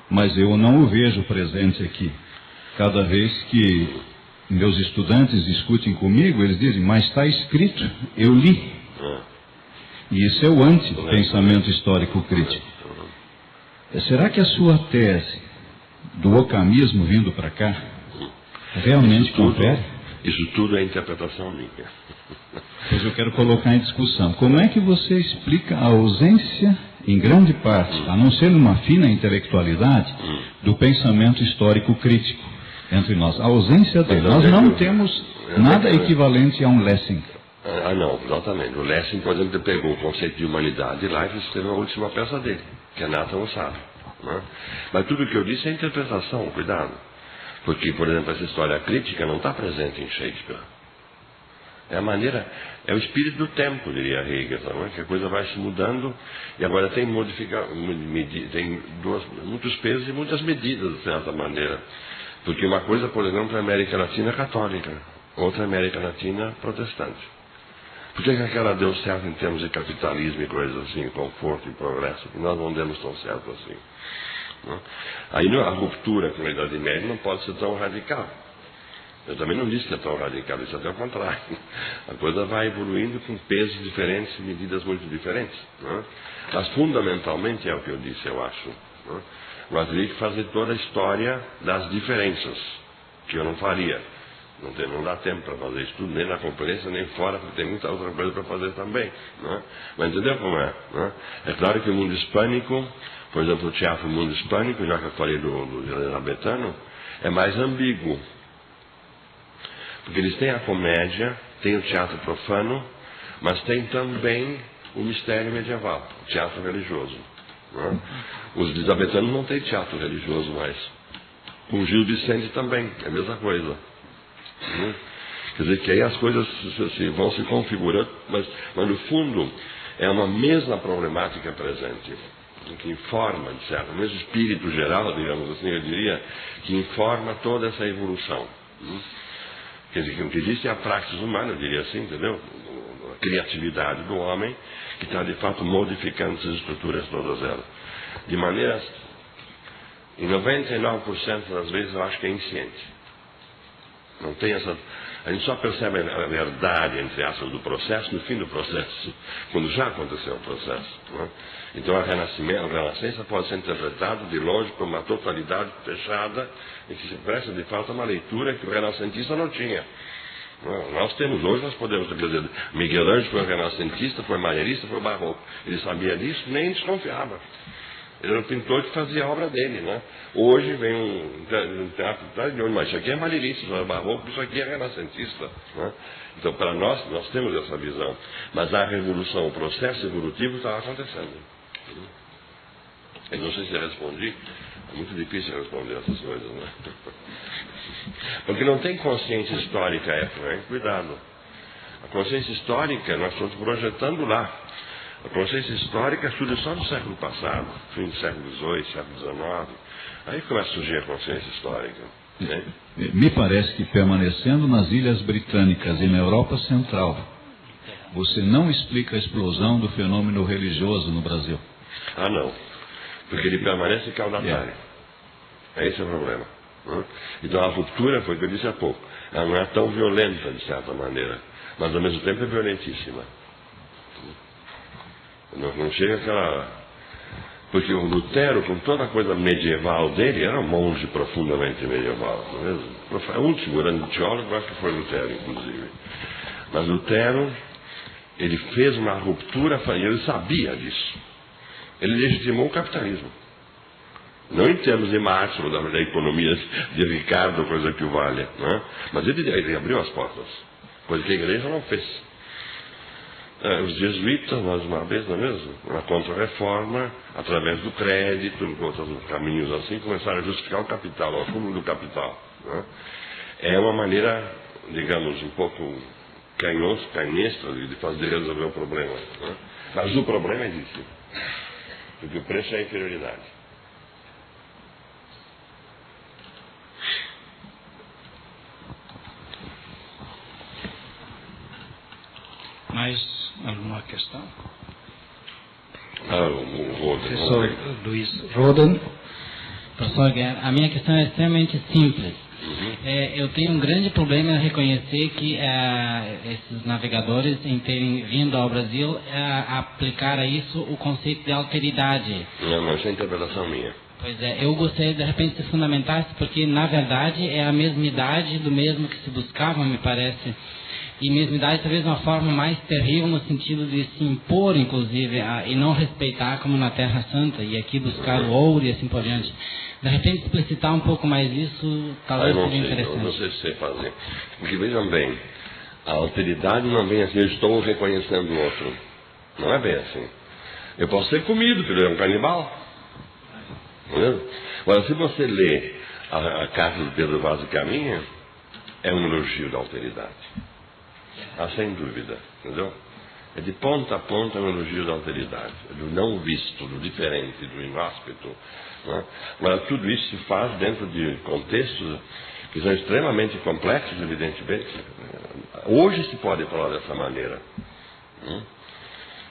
Mas eu não o vejo presente aqui. Cada vez que meus estudantes discutem comigo, eles dizem, mas está escrito, eu li. E isso é o anti-pensamento histórico crítico. Será que a sua tese do ocamismo vindo para cá realmente confere? Isso tudo é interpretação minha. Pois eu quero colocar em discussão. Como é que você explica a ausência, em grande parte, a não ser numa fina intelectualidade, do pensamento histórico crítico entre nós? A ausência dele. Nós não temos nada equivalente a um Lessing. Não, exatamente. O Lessing, por exemplo, pegou o conceito de humanidade lá e escreveu a última peça dele, que é Nata o Sábio. Né? Mas tudo o que eu disse é interpretação, cuidado. Porque, por exemplo, essa história crítica não está presente em Shakespeare. É a maneira, é o espírito do tempo, diria Hegel, não é? Que a coisa vai se mudando e agora tem muitos pesos e muitas medidas, de certa maneira. Porque uma coisa, por exemplo, é a América Latina católica, outra é a América Latina protestante. Por que aquela deu certo em termos de capitalismo e coisas assim, conforto e progresso, que nós não demos tão certo assim? Não? Aí a ruptura com a Idade Média não pode ser tão radical. Eu também não disse que é tão radical, isso é até o contrário. A coisa vai evoluindo com pesos diferentes e medidas muito diferentes. Não? Mas fundamentalmente é o que eu disse, eu acho. Não? Mas teria que fazer toda a história das diferenças, que eu não faria. Não dá tempo para fazer isso tudo, nem na conferência, nem fora, porque tem muita outra coisa para fazer também. Não é? Mas entendeu como é? Não é? É claro que o mundo hispânico, por exemplo, o teatro mundo hispânico, já que eu falei do Elizabetano, é mais ambíguo. Porque eles têm a comédia, têm o teatro profano, mas tem também o mistério medieval, o teatro religioso. Não é? Os elisabetanos não têm teatro religioso mais. Com o Gil Vicente também, é a mesma coisa. Quer dizer que aí as coisas vão se configurando, mas no fundo é uma mesma problemática presente, que informa, de certo, o mesmo espírito geral, digamos assim, eu diria, que informa toda essa evolução. Quer dizer, o que existe é a praxis humana, eu diria assim, entendeu? A criatividade do homem, que está de fato modificando essas estruturas todas elas. De maneiras, em 99% das vezes eu acho que é insciente. Não tem essa. A gente só percebe a verdade, entre aspas, do processo no fim do processo, quando já aconteceu o processo. Não é? Então a Renascença pode ser interpretada de longe como uma totalidade fechada e que se presta de fato a uma leitura que o renascentista não tinha. Não, nós temos hoje, nós podemos dizer, Miguel Ângelo foi renascentista, foi manierista, foi barroco. Ele sabia disso, nem desconfiava. Ele era um pintor que fazia a obra dele, né? Hoje vem um teatro, mas isso aqui é manierista, isso é barroco, isso aqui é renascentista. Né? Então, para nós temos essa visão. Mas a revolução, o processo evolutivo estava acontecendo. Eu não sei se eu respondi, é muito difícil responder essas coisas, né? Porque não tem consciência histórica, hein? Cuidado. A consciência histórica, nós estamos projetando lá. A consciência histórica surge só no século passado, fim do século XVIII, século XIX. Aí começa a surgir a consciência histórica. Né? Me parece que permanecendo nas Ilhas Britânicas e na Europa Central, você não explica a explosão do fenômeno religioso no Brasil. Ah, não. Porque ele permanece caudatário. Esse é o problema. Né? Então a ruptura, foi o que eu disse há pouco, ela não é tão violenta, de certa maneira, mas ao mesmo tempo é violentíssima. Não chega aquela... Porque o Lutero, com toda a coisa medieval dele, era um monge profundamente medieval. Não é mesmo? O último grande teólogo, eu acho que foi Lutero, inclusive. Mas Lutero, ele fez uma ruptura, e ele sabia disso. Ele legitimou o capitalismo. Não em termos de Marx, ou da economia de Ricardo, coisa que o valha. Não é? Mas ele abriu as portas, coisa que a igreja não fez. Os jesuítas, mais uma vez, não é mesmo? Na Contra-Reforma, através do crédito, com outros caminhos assim, começaram a justificar o capital, o acúmulo do capital. Né? É uma maneira, digamos, um pouco canhestra de resolver o problema. Né? Mas o problema existe. Porque o preço é a inferioridade. Mais alguma questão? O Roden. Professor Luiz Roden. Professor Guerra, a minha questão é extremamente simples. Eu tenho um grande problema em reconhecer que esses navegadores, em terem vindo ao Brasil, aplicar a isso o conceito de alteridade. Não, isso é interpretação minha. Pois é, eu gostaria de repente se fundamentasse, porque na verdade é a mesma idade do mesmo que se buscava, me parece. E mesmidade talvez de uma forma mais terrível, no sentido de se impor, inclusive, e não respeitar como na Terra Santa, e aqui buscar o ouro e assim por diante. De repente, explicitar um pouco mais isso, talvez seja interessante. Eu não sei se sei fazer. Porque vejam bem, a alteridade não vem assim, eu estou reconhecendo o outro. Não é bem assim. Eu posso ser comido, porque ele é um canibal. Entendeu? Agora, se você lê a carta de Pedro Vaz de Caminha, é um elogio da alteridade. Sem dúvida, entendeu? É de ponta a ponta um elogio da alteridade, do não visto, do diferente, do inóspito. Né? Agora, tudo isso se faz dentro de contextos que são extremamente complexos, evidentemente. Hoje se pode falar dessa maneira.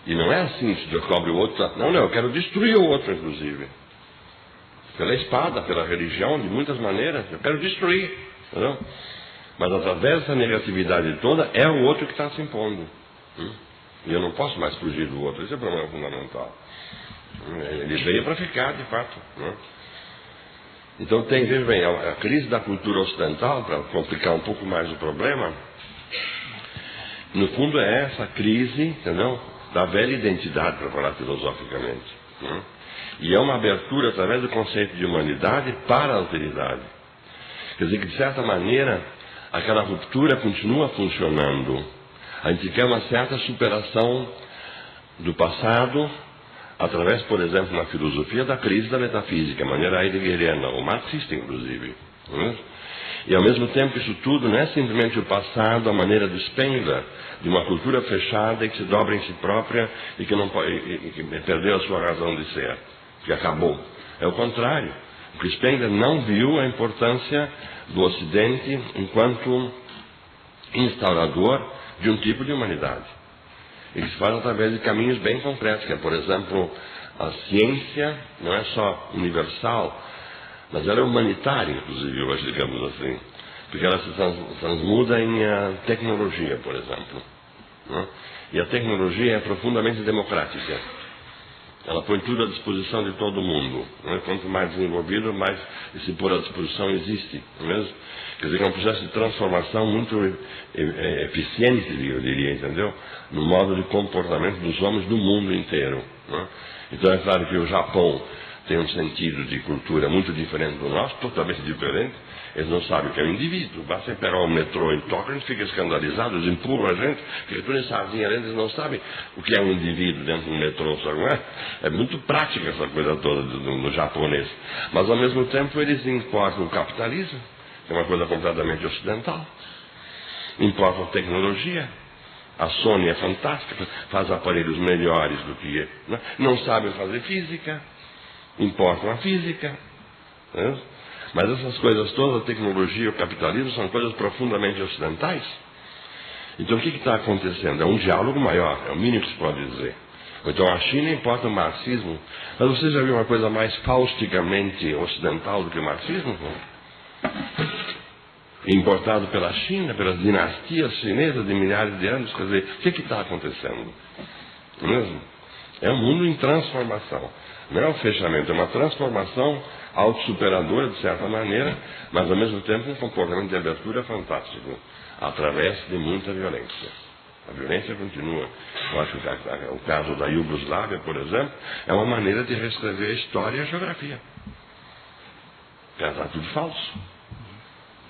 E não é assim, se descobre o outro. Não, eu quero destruir o outro, inclusive. Pela espada, pela religião, de muitas maneiras. Eu quero destruir, entendeu? Mas através dessa negatividade toda, é o outro que está se impondo. E eu não posso mais fugir do outro. Esse é o problema fundamental. Ele veio para ficar, de fato. Né? Então tem, veja bem, a crise da cultura ocidental, para complicar um pouco mais o problema, no fundo é essa crise, entendeu? Da velha identidade, para falar filosoficamente. Né? E é uma abertura através do conceito de humanidade para a alteridade. Quer dizer que, de certa maneira, aquela ruptura continua funcionando. A gente quer uma certa superação do passado, através, por exemplo, na filosofia, da crise da metafísica, a maneira heideggeriana, ou marxista, inclusive. E, ao mesmo tempo, isso tudo não é simplesmente o passado, a maneira do Spengler, de uma cultura fechada e que se dobra em si própria e que, não pode, e que perdeu a sua razão de ser, que acabou. É o contrário. Porque Spengler não viu a importância do Ocidente enquanto instaurador de um tipo de humanidade. E que se faz através de caminhos bem concretos, que é, por exemplo, a ciência não é só universal, mas ela é humanitária, inclusive, hoje, digamos assim. Porque ela se transmuda em tecnologia, por exemplo. Né? E a tecnologia é profundamente democrática. Ela põe tudo à disposição de todo mundo. Né? Quanto mais desenvolvido, mais esse pôr à disposição existe. Não é mesmo? Quer dizer, é um processo de transformação muito eficiente, eu diria, entendeu? No modo de comportamento dos homens do mundo inteiro. Né? Então é claro que o Japão tem um sentido de cultura muito diferente do nosso, totalmente diferente. Eles não sabem o que é um indivíduo. Basta pegar o metrô em Tóquio, eles ficam escandalizados, eles empurram a gente, fica tudo em sardinha, eles não sabem o que é um indivíduo dentro do metrô, sabe, não é? É muito prática essa coisa toda no japonês. Mas, ao mesmo tempo, eles importam o capitalismo, que é uma coisa completamente ocidental. Importam tecnologia. A Sony é fantástica, faz aparelhos melhores do que... Não sabem fazer física, importam a física, né? Mas essas coisas todas, a tecnologia e o capitalismo, são coisas profundamente ocidentais. Então o que está acontecendo? É um diálogo maior, é o mínimo que se pode dizer. Então a China importa o marxismo. Mas você já viu uma coisa mais fausticamente ocidental do que o marxismo? Importado pela China, pelas dinastias chinesas de milhares de anos. Quer dizer, o que está acontecendo? Mesmo? É um mundo em transformação. Não é um fechamento, é uma transformação autossuperadora, de certa maneira, mas ao mesmo tempo um comportamento de abertura fantástico, através de muita violência. A violência continua. Eu acho que o caso da Iugoslávia, por exemplo, é uma maneira de reescrever a história e a geografia. Está tudo falso.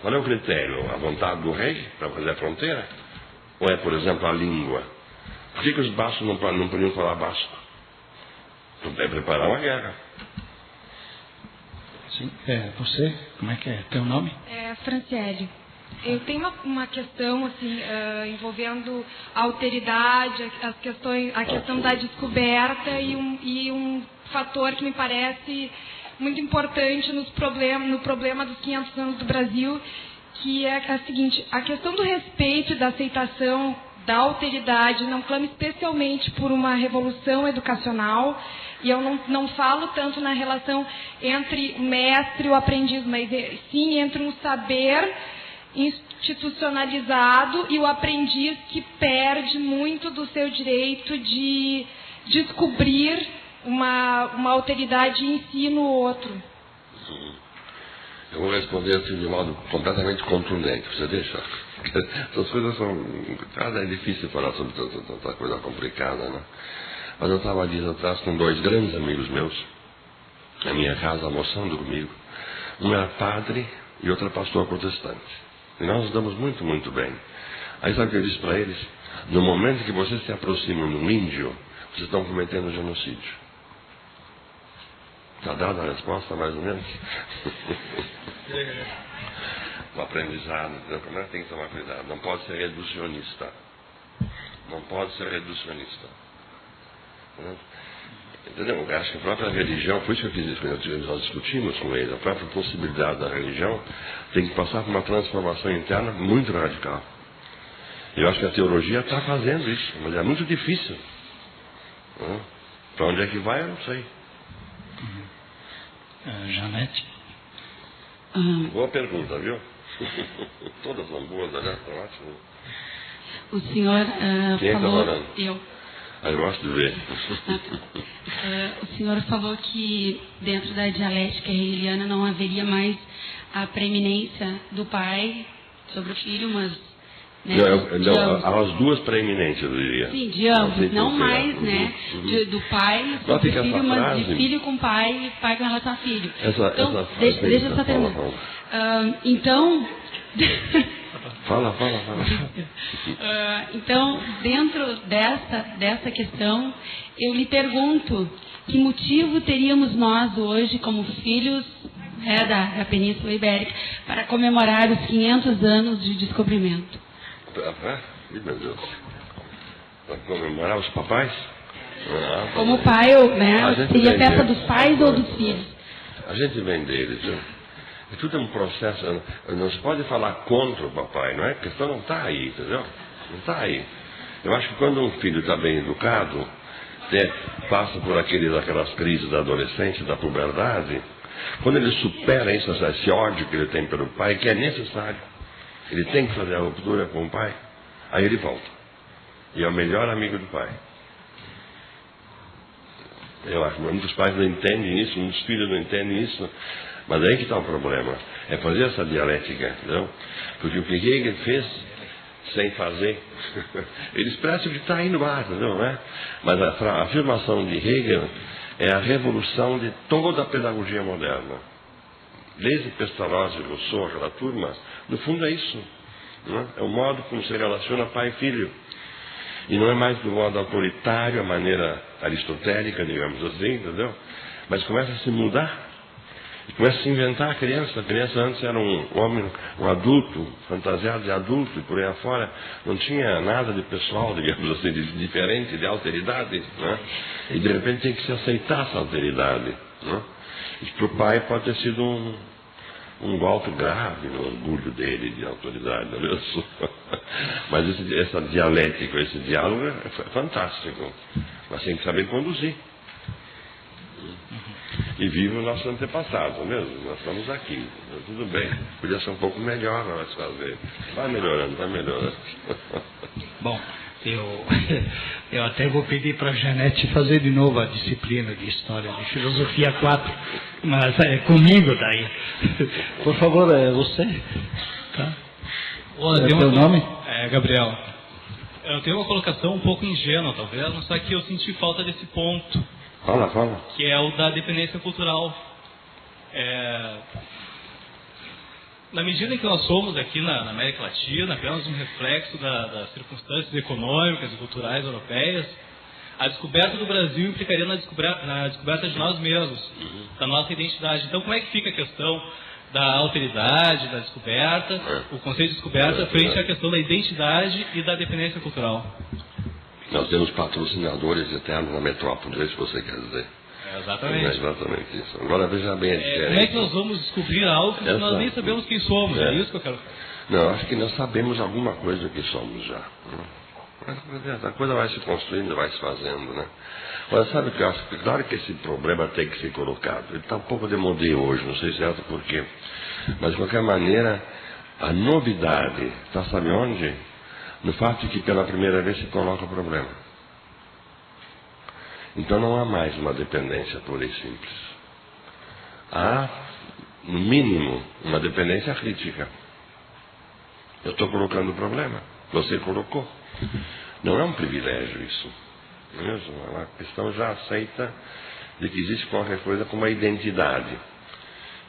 Qual é o critério? A vontade do rei para fazer a fronteira? Ou é, por exemplo, a língua? Por que os bascos não podiam falar basco? É preparar uma guerra. Sim. Você, como é que é? Teu nome? Franciele. Eu tenho uma questão assim, envolvendo a alteridade, a questão da descoberta e um fator que me parece muito importante no problema dos 500 anos do Brasil, que é a seguinte: a questão do respeito e da aceitação da alteridade não clama especialmente por uma revolução educacional, e eu não falo tanto na relação entre o mestre e o aprendiz, mas sim entre um saber institucionalizado e o aprendiz que perde muito do seu direito de descobrir uma alteridade em si no outro. Eu vou responder assim de modo completamente contundente. Você deixa? Essas coisas são... É difícil falar sobre tanta coisa complicada, né? Mas eu estava dias atrás com 2 grandes amigos meus, na minha casa, almoçando comigo. Um era padre e outro era pastor protestante. E nós nos damos muito, muito bem. Aí sabe o que eu disse para eles? No momento que vocês se aproximam de um índio, vocês estão cometendo genocídio. Está dada a resposta, mais ou menos? O aprendizado, né? Tem que tomar cuidado. Não pode ser reducionista. Não pode ser reducionista. Entendeu? Eu acho que a própria religião, por isso que eu fiz isso, nós discutimos com eles, a própria possibilidade da religião tem que passar por uma transformação interna muito radical. Eu acho que a teologia está fazendo isso, mas é muito difícil. Para onde é que vai, eu não sei. Janete? Boa pergunta, viu? Todas são boas, né? Estão ótimas. O senhor Quem falou... Está falando? Eu. Eu gosto de ver. O senhor falou que dentro da dialética hegeliana não haveria mais a preeminência do pai sobre o filho, mas... Né, há as duas preeminências, eu diria. Sim, de ambos, não mais, né? Do pai sobre o filho, mas de filho com pai e pai com relação a filho. Então, deixa eu só terminar. Então... Fala. Então, dentro dessa questão, eu lhe pergunto, que motivo teríamos nós hoje, como filhos da Península Ibérica, para comemorar os 500 anos de descobrimento? Meu Deus. Para comemorar os papais? Como pai, né? Seria festa dos pais ou dos filhos? A gente vem deles, viu? E tudo é um processo. Não se pode falar contra o papai, não é? A questão não está aí, entendeu? Não está aí. Eu acho que quando um filho está bem educado, passa por aquelas crises da adolescência, da puberdade, quando ele supera isso, esse ódio que ele tem pelo pai, que é necessário, ele tem que fazer a ruptura com o pai, aí ele volta. E é o melhor amigo do pai. Eu acho que muitos pais não entendem isso, muitos filhos não entendem isso. Mas aí que está o problema. É fazer essa dialética, entendeu? Porque o que Hegel fez sem fazer, ele expressa o que está aí no ar, entendeu? Não é? Mas a afirmação de Hegel é a revolução de toda a pedagogia moderna. Desde Pestalozzi e Rousseau, aquela turma, no fundo é isso. Não é? É o modo como se relaciona pai e filho. E não é mais do modo autoritário, a maneira aristotélica, digamos assim, entendeu? Mas começa a se mudar. E começa a se inventar a criança. A criança antes era um homem, um adulto, fantasiado de adulto, e por aí afora não tinha nada de pessoal, digamos assim, de diferente, de alteridade. Né? E de repente tem que se aceitar essa alteridade. Né? E para o pai pode ter sido um golpe grave no orgulho dele de autoridade. Não é? Mas essa dialética, esse diálogo é fantástico. Mas tem que saber conduzir. E vive os nossos antepassados, não é mesmo? Nós estamos aqui, tudo bem. Podia ser um pouco melhor, mas fazer. Vai melhorando, vai melhorando. Bom, eu até vou pedir para a Janete fazer de novo a disciplina de História de Filosofia 4, mas é comigo daí. Por favor, é você? Tá? Olha, é teu nome? É, Gabriel. Eu tenho uma colocação um pouco ingênua, talvez, mas só que eu senti falta desse ponto. Fala. Que é o da dependência cultural. Na medida em que nós somos aqui na América Latina, apenas um reflexo das circunstâncias econômicas e culturais europeias, a descoberta do Brasil implicaria na descoberta de nós mesmos, da nossa identidade. Então, como é que fica a questão da alteridade, da descoberta, o conceito de descoberta, frente à questão da identidade e da dependência cultural? Nós temos patrocinadores eternos na metrópole, é isso que você quer dizer. Exatamente. É exatamente isso. Agora veja bem a diferença. Como é que nós vamos descobrir algo que nós nem sabemos quem somos? É isso que eu quero. Não, acho que nós sabemos alguma coisa do que somos já. A coisa vai se construindo, vai se fazendo, né? Agora, sabe o que eu acho? Claro que esse problema tem que ser colocado. Ele está um pouco demodé hoje, não sei certo por quê. Mas, de qualquer maneira, a novidade está, sabe onde? No fato de que pela primeira vez se coloca o problema. Então não há mais uma dependência pura e simples. Há, no mínimo, uma dependência crítica. Eu estou colocando o problema. Você colocou. Não é um privilégio isso. Não é mesmo? É uma questão já aceita de que existe qualquer coisa como uma identidade.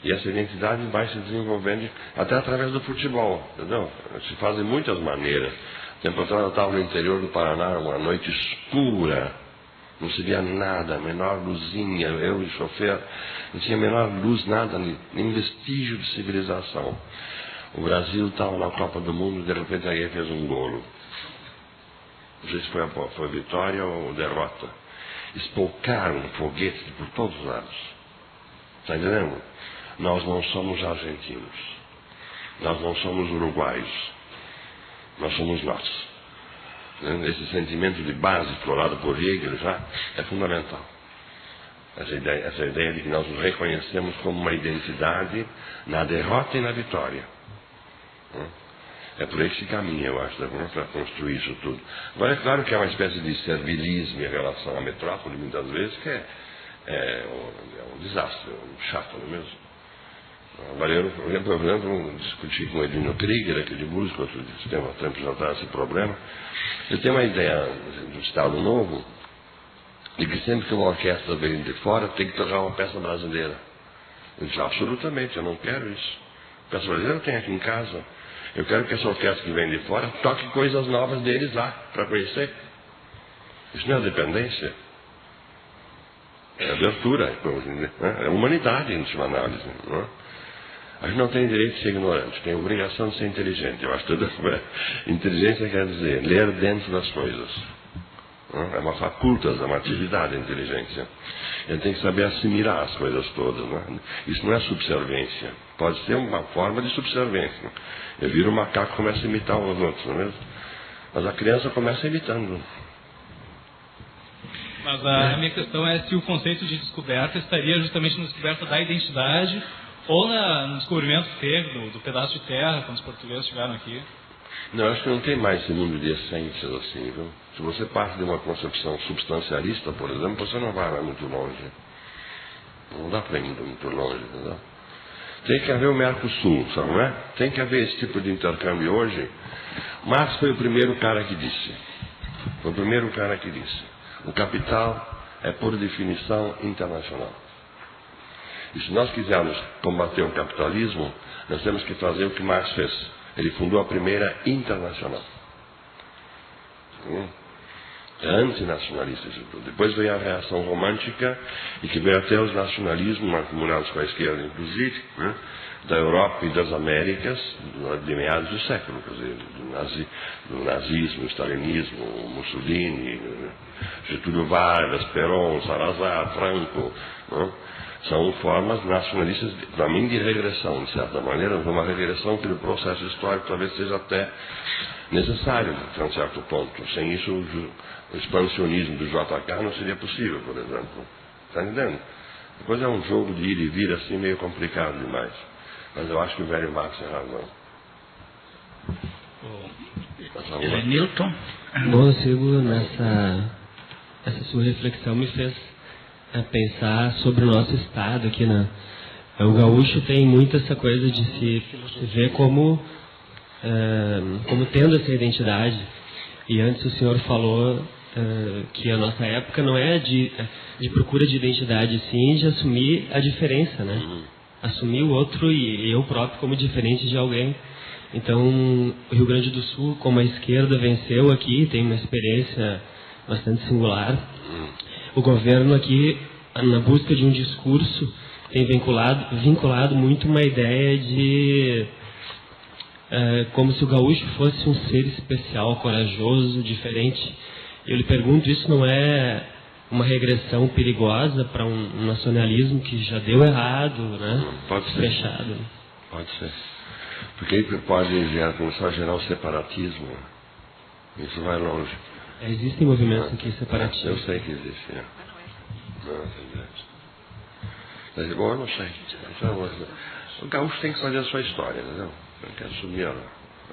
E essa identidade vai se desenvolvendo até através do futebol. Entendeu? Se faz de muitas maneiras. Tempo atrás eu estava no interior do Paraná, uma noite escura, não se via nada, a menor luzinha, eu e o chofer, não tinha a menor luz, nada, nem vestígio de civilização. O Brasil estava na Copa do Mundo, de repente aí fez um golo. Não sei se foi vitória ou derrota. Espolcaram foguetes por todos os lados. Está entendendo? Nós não somos argentinos. Nós não somos uruguaios. Nós somos nós. Esse sentimento de base explorado por Hegel já é fundamental. Essa ideia de que nós nos reconhecemos como uma identidade na derrota e na vitória. É por esse caminho, eu acho, para construir isso tudo. Agora, é claro que há uma espécie de servilismo em relação à metrópole, muitas vezes, que é um desastre, chato, não é mesmo? Agora, eu, por exemplo, discuti com o Edino Krieger, aqui de música, outro tempo atrás esse problema. Eu tenho uma ideia do Estado Novo, de que sempre que uma orquestra vem de fora, tem que tocar uma peça brasileira. Eu disse, absolutamente, eu não quero isso. A peça brasileira eu tenho aqui em casa. Eu quero que essa orquestra que vem de fora toque coisas novas deles lá, para conhecer. Isso não é dependência. É abertura, é humanidade, em última análise. Não é? A gente não tem direito de ser ignorante, tem obrigação de ser inteligente. Eu acho que inteligência quer dizer ler dentro das coisas. É uma facultas, é uma atividade a inteligência. Ele tem que saber assimilar as coisas todas. Não é? Isso não é subserviência. Pode ser uma forma de subserviência. Eu viro o macaco e começo a imitar os outros, não é mesmo? Mas a criança começa imitando. Mas a minha questão é se o conceito de descoberta estaria justamente na descoberta da identidade ou no descobrimento que teve do pedaço de terra, quando os portugueses chegaram aqui. Não, acho que não tem mais esse mundo de essências assim, viu? Se você parte de uma concepção substancialista, por exemplo, você não vai muito longe. Não dá para ir muito longe, entendeu? Tem que haver o Mercosul, sabe, não é? Tem que haver esse tipo de intercâmbio hoje. Marx foi o primeiro cara que disse. Foi o primeiro cara que disse. O capital é, por definição, internacional. E se nós quisermos combater o capitalismo, nós temos que fazer o que Marx fez. Ele fundou a primeira internacional. É antinacionalista isso tudo. Depois veio a reação romântica e que veio até os nacionalismos, mancomunados com a esquerda, inclusive, né, da Europa e das Américas, de meados do século, quer dizer, do nazismo, stalinismo, Mussolini, Getúlio Vargas, Perón, Salazar, Franco. Né, são formas nacionalistas, para mim, de regressão, de certa maneira, uma regressão que no processo histórico talvez seja até necessário, até um certo ponto. Sem isso, o expansionismo do JK não seria possível, por exemplo. Está entendendo? Depois é um jogo de ir e vir assim meio complicado demais. Mas eu acho que o velho Marx tem razão. Newton? Bom, eu sigo essa sua reflexão me fez pensar sobre o nosso estado aqui o gaúcho tem muito essa coisa de se ver como tendo essa identidade. E antes o senhor falou que a nossa época não é de procura de identidade, sim de assumir a diferença, né? Assumir o outro e eu próprio como diferente de alguém. Então, o Rio Grande do Sul, como a esquerda venceu aqui, tem uma experiência bastante singular. O governo aqui, na busca de um discurso, tem vinculado muito uma ideia de como se o gaúcho fosse um ser especial, corajoso, diferente. Eu lhe pergunto, isso não é uma regressão perigosa para um nacionalismo que já deu errado, né? Pode ser. Fechado. Pode ser. Porque aí pode começar a gerar o separatismo. Isso vai longe. Existem movimentos aqui separatistas. Eu sei que existe. Mas bom, eu não sei. Então, o gaúcho tem que fazer a sua história, entendeu? Tem que assumir,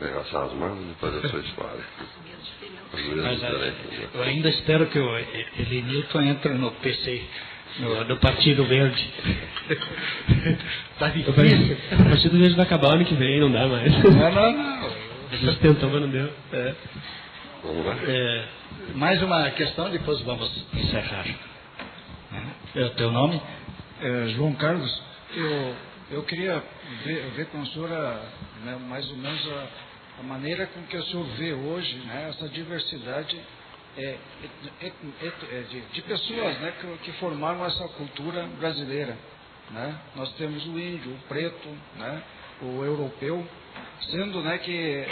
arregaçar as mãos e fazer a sua história. Mas eu ainda espero que o Elenilton entre no PC, do Partido Verde. Tá difícil. O Partido Verde vai acabar ano que vem, não dá mais. Não. A gente tentou, mas não deu. Vamos lá. Mais uma questão, depois vamos encerrar. É o teu nome? João Carlos. Eu queria ver com a senhora, né, mais ou menos a maneira com que o senhor vê hoje, né, essa diversidade de pessoas, né, que formaram essa cultura brasileira. Né? Nós temos o índio, o preto, né, o europeu, sendo, né, que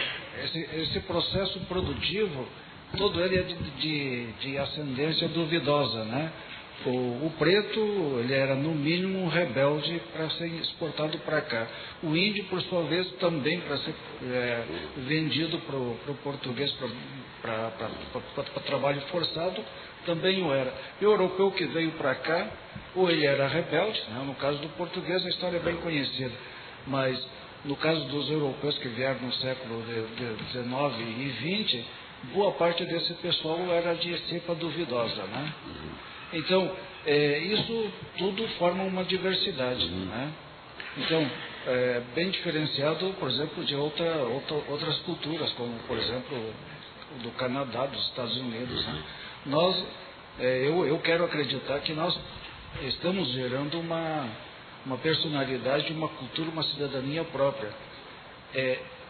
esse processo produtivo, todo ele é de ascendência duvidosa, né? O preto, ele era no mínimo um rebelde para ser exportado para cá. O índio, por sua vez, também para ser vendido para o português para trabalho forçado, também o era. E o europeu que veio para cá, ou ele era rebelde, né? No caso do português a história é bem conhecida, mas no caso dos europeus que vieram no século XIX e XX, boa parte desse pessoal era de cepa duvidosa, né? Então, isso tudo forma uma diversidade, né? Então, bem diferenciado, por exemplo, de outras culturas, como, por exemplo, do Canadá, dos Estados Unidos, né? Eu quero acreditar que nós estamos gerando uma personalidade, uma cultura, uma cidadania própria.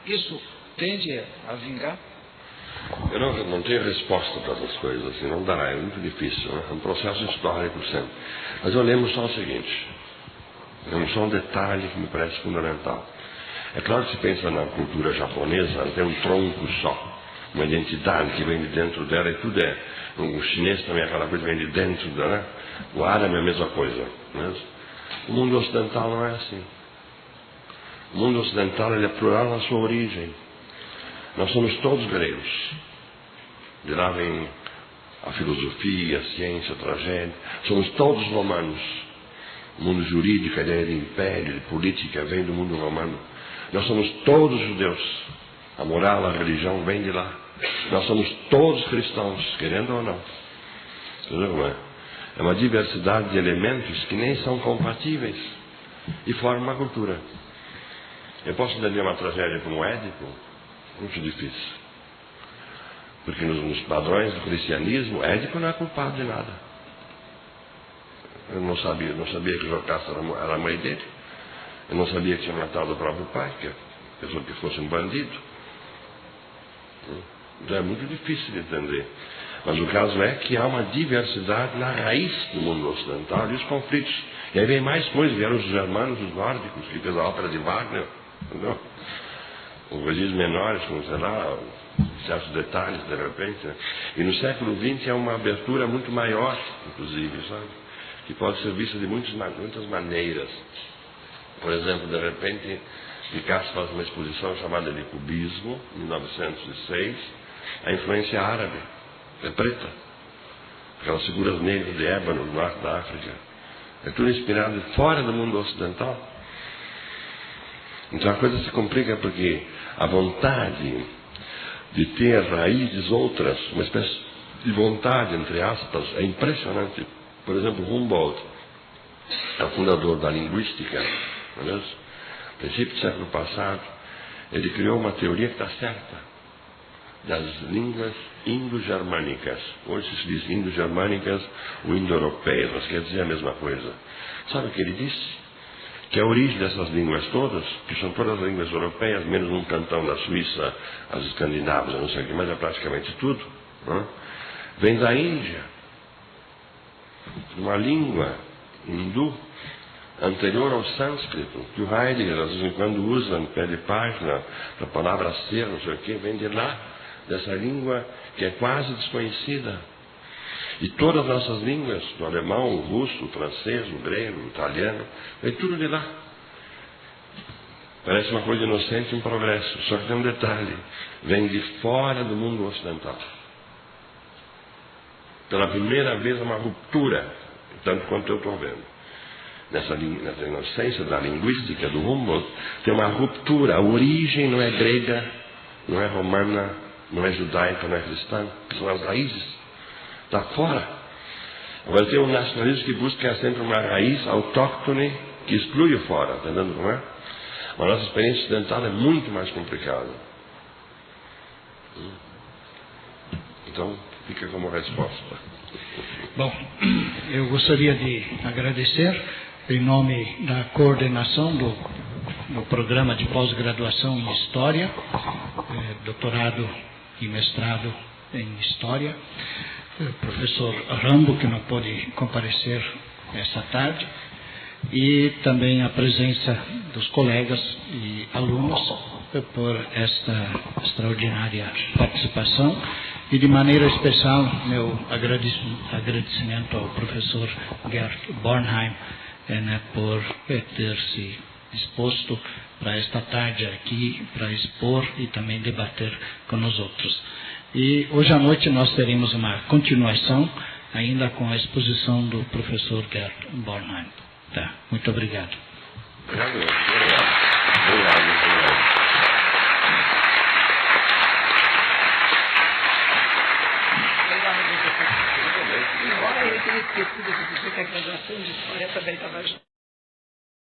Isso tende a vingar? Eu não tenho resposta para essas coisas, assim, não dá, é muito difícil, né? É um processo histórico sempre. Mas olhemos só o seguinte, olhemos só um detalhe que me parece fundamental. É claro que se pensa na cultura japonesa, ela tem um tronco só, uma identidade que vem de dentro dela e tudo é. O chinês também, aquela coisa que vem de dentro dela, né? O árabe é a mesma coisa. Né? O mundo ocidental não é assim. O mundo ocidental ele é plural na sua origem. Nós somos todos gregos. De lá vem a filosofia, a ciência, a tragédia. Somos todos romanos. O mundo jurídico, a ideia de império, de política, vem do mundo romano. Nós somos todos judeus. A moral, a religião vem de lá. Nós somos todos cristãos, querendo ou não. Entendeu como é? É uma diversidade de elementos que nem são compatíveis e formam uma cultura. Eu posso entender uma tragédia como Édipo? Muito difícil. Porque nos padrões do cristianismo, Édipo não é culpado de nada. Eu não sabia que Jocasta era a mãe dele. Eu não sabia que tinha matado o próprio pai, que pensou que fosse um bandido. Então é muito difícil de entender. Mas o caso é que há uma diversidade na raiz do mundo ocidental e os conflitos. E aí vem mais coisas, vieram os germanos, os nórdicos, que fez a ópera de Wagner, entendeu? Os registros menores, como sei lá, certos detalhes de repente. E no século XX é uma abertura muito maior, inclusive, sabe? Que pode ser vista de muitas maneiras. Por exemplo, de repente, Picasso faz uma exposição chamada de Cubismo, em 1906, a influência árabe, é preta. Aquelas figuras negras de ébano no norte da África. É tudo inspirado fora do mundo ocidental. Então a coisa se complica porque a vontade de ter raízes outras, uma espécie de vontade, entre aspas, é impressionante. Por exemplo, Humboldt, é o fundador da linguística, não é mesmo? No princípio do século passado, ele criou uma teoria que está certa, das línguas indo-germânicas. Hoje se diz indo-germânicas ou indo-europeias, mas quer dizer a mesma coisa. Sabe o que ele disse? Que a origem dessas línguas todas, que são todas as línguas europeias, menos um cantão da Suíça, as escandinavas, não sei o que, mas é praticamente tudo, não é? Vem da Índia, uma língua hindu anterior ao sânscrito, que o Heidegger, às vezes em quando usa no pé de página, a palavra ser, não sei o que, vem de lá, dessa língua que é quase desconhecida. E todas as nossas línguas, o alemão, o russo, o francês, o grego, o italiano, vem tudo de lá. Parece uma coisa inocente e um progresso, só que tem um detalhe, vem de fora do mundo ocidental. Pela primeira vez uma ruptura, tanto quanto eu estou vendo. Nessa inocência da linguística do Humboldt, tem uma ruptura. A origem não é grega, não é romana, não é judaica, não é cristã, são as raízes. Está fora. Agora tem um nacionalismo que busca sempre uma raiz autóctone que exclui o fora, está entendendo como é? A nossa experiência ocidental é muito mais complicada. Então, fica como resposta. Bom, eu gostaria de agradecer em nome da coordenação do programa de pós-graduação em História, doutorado e mestrado em História, o professor Rambo, que não pôde comparecer essa tarde, e também a presença dos colegas e alunos por esta extraordinária participação, e de maneira especial meu agradecimento ao professor Gert Bornheim por ter se disposto para esta tarde aqui, para expor e também debater com nós outros. E hoje à noite nós teremos uma continuação, ainda com a exposição do professor Gert Bornheim. Tá, muito obrigado. Obrigado. Embora eu tenha esquecido de dizer que a graduação de História também estava junto.